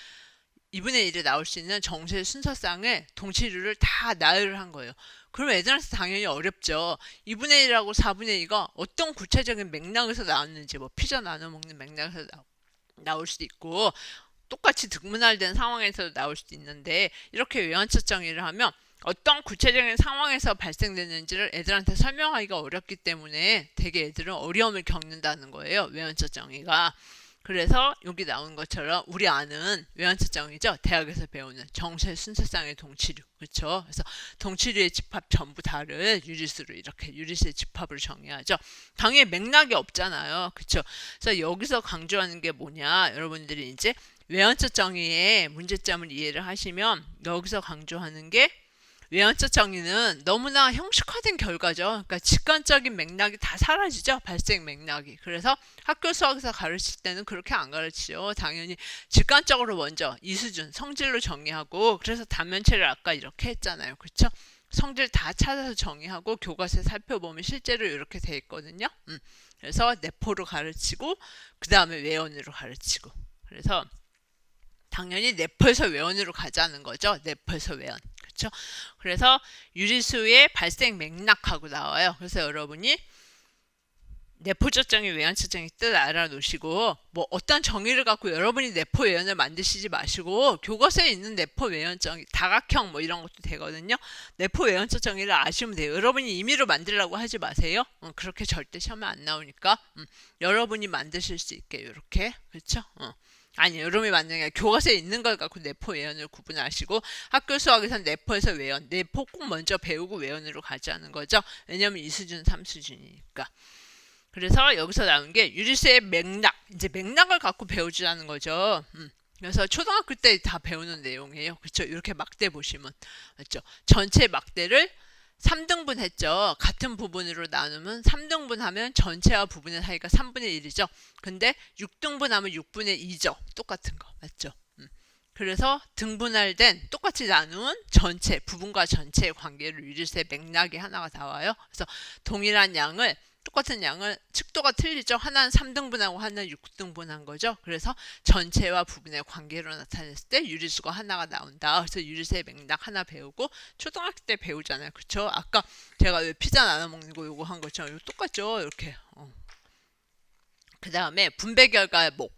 2분의 1에 나올 수 있는 정수의 순서상의 동치류를 다 나열을 한 거예요. 그럼 애들한테 당연히 어렵죠. 2분의 1하고 4분의 2가 어떤 구체적인 맥락에서 나왔는지 뭐 피자 나눠 먹는 맥락에서 나올 수도 있고 똑같이 득문할된 상황에서 나올 수도 있는데 이렇게 외환적 정의를 하면 어떤 구체적인 상황에서 발생되는지를 애들한테 설명하기가 어렵기 때문에 되게 애들은 어려움을 겪는다는 거예요. 외환적 정의가. 그래서 여기 나온 것처럼 우리 아는 외환적 정의죠. 대학에서 배우는 정수의 순서상의 동치류. 그렇죠? 그래서 동치류의 집합 전부 다를 유리수로 이렇게 유리수의 집합을 정의하죠. 당연히 맥락이 없잖아요. 그렇죠? 그래서 여기서 강조하는 게 뭐냐? 여러분들이 이제 외연적 정의의 문제점을 이해를 하시면 여기서 강조하는 게 외연적 정의는 너무나 형식화된 결과죠. 그러니까 직관적인 맥락이 다 사라지죠. 발생 맥락이. 그래서 학교 수학에서 가르칠 때는 그렇게 안 가르치죠. 당연히 직관적으로 먼저 이 수준 성질로 정의하고 그래서 다면체를 아까 이렇게 했잖아요. 그렇죠? 성질 다 찾아서 정의하고 교과서에 살펴보면 실제로 이렇게 돼 있거든요. 그래서 내포로 가르치고 그 다음에 외원으로 가르치고. 그래서 당연히 내포에서 외원으로 가자는 거죠. 내포에서 외원. 그렇죠? 그래서 유리수의 발생 맥락하고 나와요. 그래서 여러분이 내포적 정의, 외연적 정의 뜻 알아놓으시고 뭐 어떤 정의를 갖고 여러분이 내포 외연을 만드시지 마시고 교과서에 있는 내포 외연 정의, 다각형 뭐 이런 것도 되거든요. 내포 외연적 정의를 아시면 돼요. 여러분이 임의로 만들라고 하지 마세요. 그렇게 절대 시험에 안 나오니까 여러분이 만드실 수 있게 이렇게. 그렇죠? 아니 여러분이 만드는 게 교과서에 있는 걸 갖고 내포 외연을 구분하시고 학교 수학에서는 내포에서 외연, 내포 꼭 먼저 배우고 외연으로 가자는 거죠. 왜냐면 2수준, 3수준이니까. 그래서 여기서 나온 게 유리수의 맥락, 이제 맥락을 갖고 배우자는 거죠. 그래서 초등학교 때 다 배우는 내용이에요. 그렇죠? 이렇게 막대 보시면 맞죠? 전체 막대를 3등분 했죠. 같은 부분으로 나누면 3등분 하면 전체와 부분의 사이가 3분의 1이죠. 근데 6등분 하면 6분의 2죠. 똑같은 거 맞죠? 그래서 등분할된 똑같이 나눈 전체, 부분과 전체의 관계를 유리수의 맥락이 하나가 나와요. 그래서 동일한 양을 똑같은 양을 측도가 틀리죠. 하나는 3등분하고 하나는 6등분한 거죠. 그래서 전체와 부분의 관계로 나타냈을 때 유리수가 하나가 나온다. 그래서 유리수의 맥락 하나 배우고 초등학교 때 배우잖아요. 그렇죠? 아까 제가 왜 피자 나눠 먹는 거 요거 한 것처럼 이거 똑같죠. 이렇게. 그 다음에 분배 결과의 목.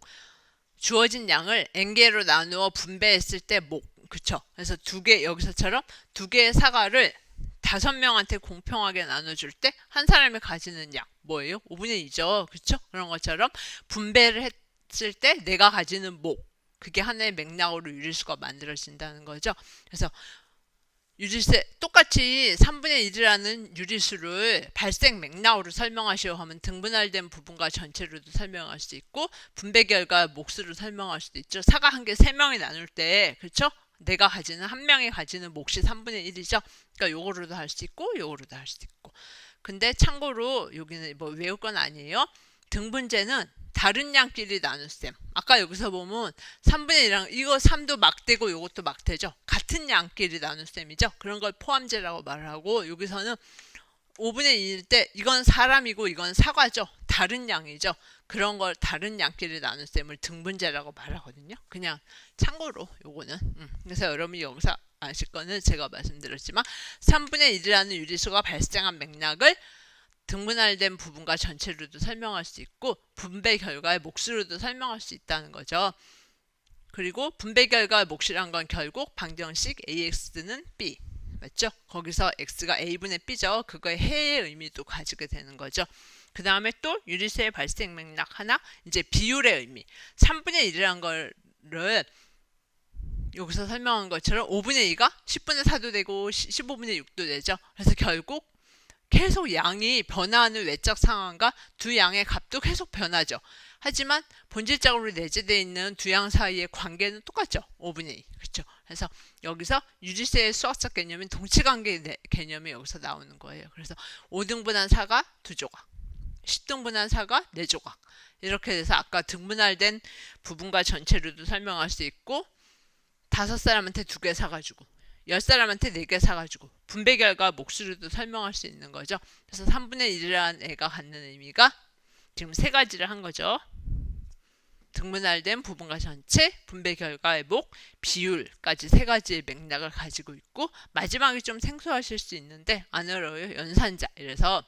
주어진 양을 n개로 나누어 분배했을 때 목. 그쵸? 그래서 두 개 여기서처럼 두 개의 사과를 5명한테 공평하게 나눠줄 때 한 사람이 가지는 양 뭐예요? 5분의 2죠. 그렇죠? 그런 것처럼 분배를 했을 때 내가 가지는 목 그게 하나의 맥락으로 유리수가 만들어진다는 거죠. 그래서 유리수 똑같이 3분의 1이라는 유리수를 발생 맥락으로 설명하시오 하면 등분할된 부분과 전체로도 설명할 수 있고 분배 결과 몫으로 설명할 수도 있죠. 사과 한 개 3명이 나눌 때 그렇죠? 내가 가지는 한 명이 가지는 몫이 3분의 1이죠. 그러니까 요거로도 할 수 있고 요거로도 할 수도 있고. 근데 참고로 여기는 뭐 외울 건 아니에요. 등분제는 다른 양끼리 나눗셈. 아까 여기서 보면 3분의 1이랑 이거 3도 막대고 요것도 막대죠. 같은 양끼리 나눗셈이죠. 그런 걸 포함제라고 말하고 여기서는 5분의 1일 때 이건 사람이고 이건 사과죠. 다른 양이죠. 그런 걸 다른 양끼리 나눗셈을 등분제라고 말하거든요. 그냥 참고로 요거는 그래서 여러분이 여기서 아실 거는 제가 말씀드렸지만 3분의 1이라는 유리수가 발생한 맥락을 등분할된 부분과 전체로도 설명할 수 있고 분배 결과의 몫으로도 설명할 수 있다는 거죠. 그리고 분배 결과의 몫이란 건 결국 방정식 AX는 B 맞죠? 거기서 X가 A분의 B죠. 그거의 해의 의미도 가지게 되는 거죠. 그 다음에 또 유리수의 발생 맥락 하나 이제 비율의 의미 3분의 1이라는 거를 여기서 설명한 것처럼 5분의 2가 10분의 4도 되고 15분의 6도 되죠. 그래서 결국 계속 양이 변화하는 외적 상황과 두 양의 값도 계속 변하죠. 하지만 본질적으로 내재되어 있는 두 양 사이의 관계는 똑같죠. 5분의 2. 그렇죠? 그래서 여기서 유리수의 수학적 개념인 동치관계 개념이 여기서 나오는 거예요. 그래서 5등분한 사과 2조각, 10등분한 사과 4조각. 이렇게 돼서 아까 등분할된 부분과 전체로도 설명할 수 있고 5사람한테 2개 사가지고 10사람한테 4개 사가지고 분배 결과 몫으로도 설명할 수 있는 거죠. 그래서 3분의 1이라는 애가 갖는 의미가 지금 3가지를 한 거죠. 등분할된 부분과 전체, 분배 결과의 목, 비율까지 3가지의 맥락을 가지고 있고 마지막에 좀 생소하실 수 있는데 안 어려워요. 연산자. 이래서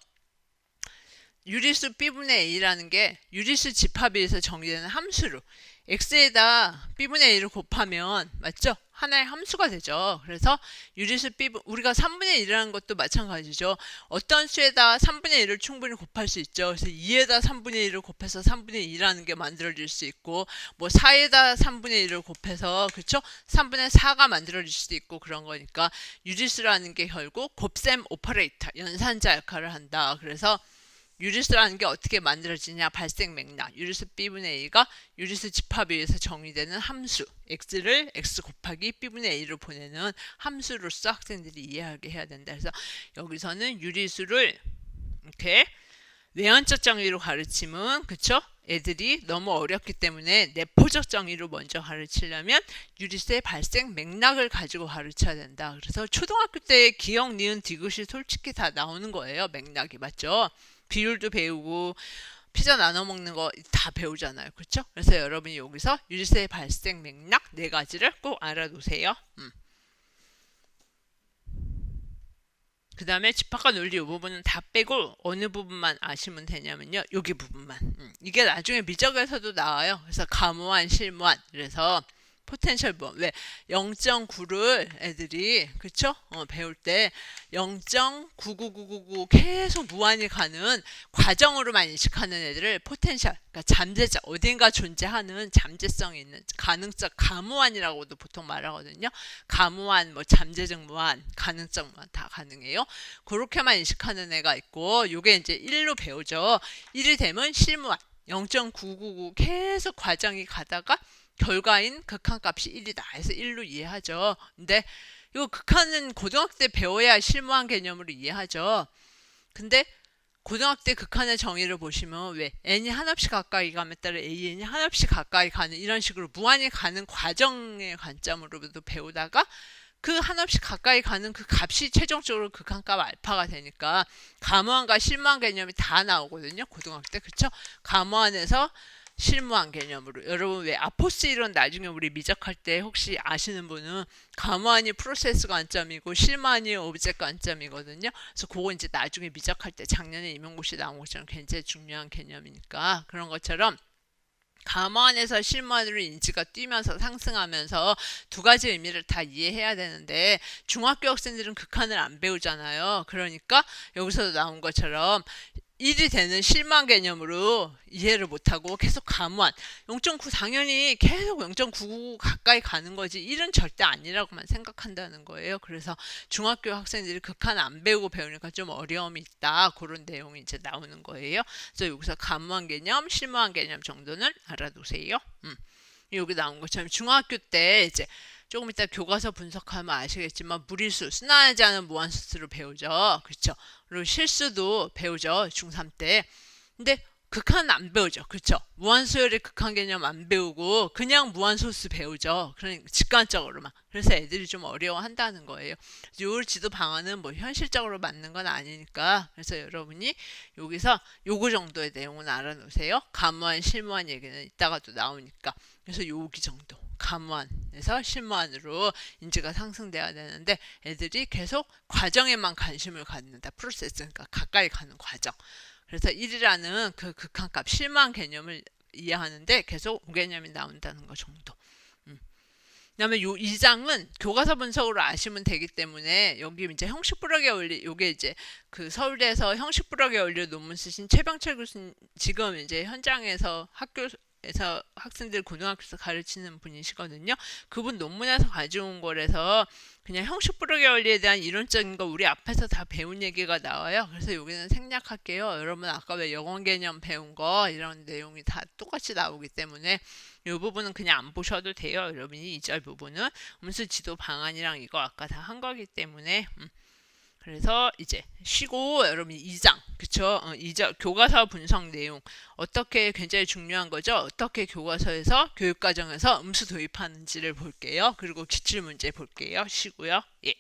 유리수 B분의 A라는 게 유리수 집합에 의해서 정의되는 함수로 x에다 B분의 A를 곱하면 맞죠? 하나의 함수가 되죠. 그래서 유리수 B분 우리가 3분의 1이라는 것도 마찬가지죠. 어떤 수에다 3분의 1을 충분히 곱할 수 있죠. 그래서 2에다 3분의 1을 곱해서 3분의 2라는 게 만들어질 수 있고 뭐 4에다 3분의 1을 곱해서 그렇죠? 3분의 4가 만들어질 수도 있고 그런 거니까 유리수라는 게 결국 곱셈 오퍼레이터 연산자 역할을 한다. 그래서 유리수라는 게 어떻게 만들어지냐 발생 맥락 유리수 B분의 A가 유리수 집합에 의해서 정의되는 함수 x를 x 곱하기 B분의 A로 보내는 함수로서 학생들이 이해하게 해야 된다. 그래서 여기서는 유리수를 이렇게 외연적 정의로 가르치면 그쵸? 애들이 너무 어렵기 때문에 내포적 정의로 먼저 가르치려면 유리세 발생 맥락을 가지고 가르쳐야 된다. 그래서 초등학교 때 기억, 니은, 디귿이 솔직히 다 나오는 거예요. 맥락이 맞죠? 비율도 배우고 피자 나눠 먹는 거 다 배우잖아요. 그렇죠? 그래서 여러분이 여기서 유리세 발생 맥락 네 가지를 꼭 알아두세요. 그 다음에 집합과 논리 이 부분은 다 빼고 어느 부분만 아시면 되냐면요. 여기 부분만. 이게 나중에 미적에서도 나와요. 그래서 가무한, 실무한. 그래서 포텐셜 무한. 왜? 0.9를 애들이 그쵸? 배울 때 0.99999 계속 무한히 가는 과정으로만 인식하는 애들을 포텐셜, 그러니까 잠재적, 어딘가 존재하는 잠재성이 있는 가능적 가무한이라고도 보통 말하거든요. 가무한, 뭐 잠재적 무한, 가능적 무한 다 가능해요. 그렇게만 인식하는 애가 있고, 요게 이제 1로 배우죠. 1이 되면 실무한 0.999 계속 과정이 가다가 결과인 극한값이 1이다 해서 1로 이해하죠. 근데 이거 극한은 고등학교 때 배워야 실무한 개념으로 이해하죠. 근데 고등학교 때 극한의 정의를 보시면 왜 n이 한없이 가까이 감에 따라 an이 한없이 가까이 가는 이런 식으로 무한히 가는 과정의 관점으로도 배우다가 그 한없이 가까이 가는 그 값이 최종적으로 극한값 알파가 되니까 가무한과 실무한 개념이 다 나오거든요. 고등학교 때. 그쵸? 가무한에서 실무한 개념으로. 여러분 왜 아포스 이론 나중에 우리 미적할 때 혹시 아시는 분은 가무한이 프로세스 관점이고 실무한이 오브젝트 관점이거든요. 그래서 그거 이제 나중에 미적할 때 작년에 임용고시 나온 것처럼 굉장히 중요한 개념이니까 그런 것처럼 가무한에서 실무한으로 인지가 뛰면서 상승하면서 두 가지 의미를 다 이해해야 되는데 중학교 학생들은 극한을 안 배우잖아요. 그러니까 여기서도 나온 것처럼 1이 되는 실무한 개념으로 이해를 못하고 계속 가무한 0.9 당연히 계속 0.99 가까이 가는 거지 1은 절대 아니라고만 생각한다는 거예요. 그래서 중학교 학생들이 극한 안 배우고 배우니까 좀 어려움이 있다. 그런 내용이 이제 나오는 거예요. 그래서 여기서 가무한 개념, 실무한 개념 정도는 알아두세요. 여기 나온 것처럼 중학교 때 이제 조금 이따 교과서 분석하면 아시겠지만 무리수, 순환하지 않은 무한수수를 배우죠. 그렇죠? 그리고 실수도 배우죠. 중3 때. 근데 극한은 안 배우죠. 그렇죠? 무한수열의 극한 개념 안 배우고 그냥 무한소수 배우죠. 그러니까 직관적으로만. 그래서 애들이 좀 어려워한다는 거예요. 요 지도 방안은 뭐 현실적으로 맞는 건 아니니까 그래서 여러분이 여기서 요거 정도의 내용은 알아놓으세요. 가무한, 실무한 얘기는 이따가도 나오니까. 그래서 여기 정도. 가무한에서 실무한으로 인지가 상승돼야 되는데 애들이 계속 과정에만 관심을 갖는다. 프로세스, 그러니까 가까이 가는 과정. 그래서 1이라는 그 극한값 실무한 개념을 이해하는데 계속 개념이 나온다는 거 정도. 그다음에 요 2장은 교과서 분석으로 아시면 되기 때문에 여기 이제 형식 불학의 원리 요게 이제 그 서울대에서 형식 불학의 원리 논문 쓰신 최병철 교수님 지금 이제 현장에서 학교에서 학생들 고등학교에서 가르치는 분이시거든요. 그분 논문에서 가져온 거라서 그냥 형식 불학의 원리에 대한 이론적인 거 우리 앞에서 다 배운 얘기가 나와요. 그래서 여기는 생략할게요. 여러분 아까 왜 영어 개념 배운 거 이런 내용이 다 똑같이 나오기 때문에 이 부분은 그냥 안 보셔도 돼요. 여러분이 2절 부분은 음수 지도 방안이랑 이거 아까 다 한 거기 때문에 그래서 이제 쉬고 여러분이 2장 그쵸? 2절 교과서 분석 내용 어떻게 굉장히 중요한 거죠. 어떻게 교과서에서 교육과정에서 음수 도입하는지를 볼게요. 그리고 기출문제 볼게요. 쉬고요. 예.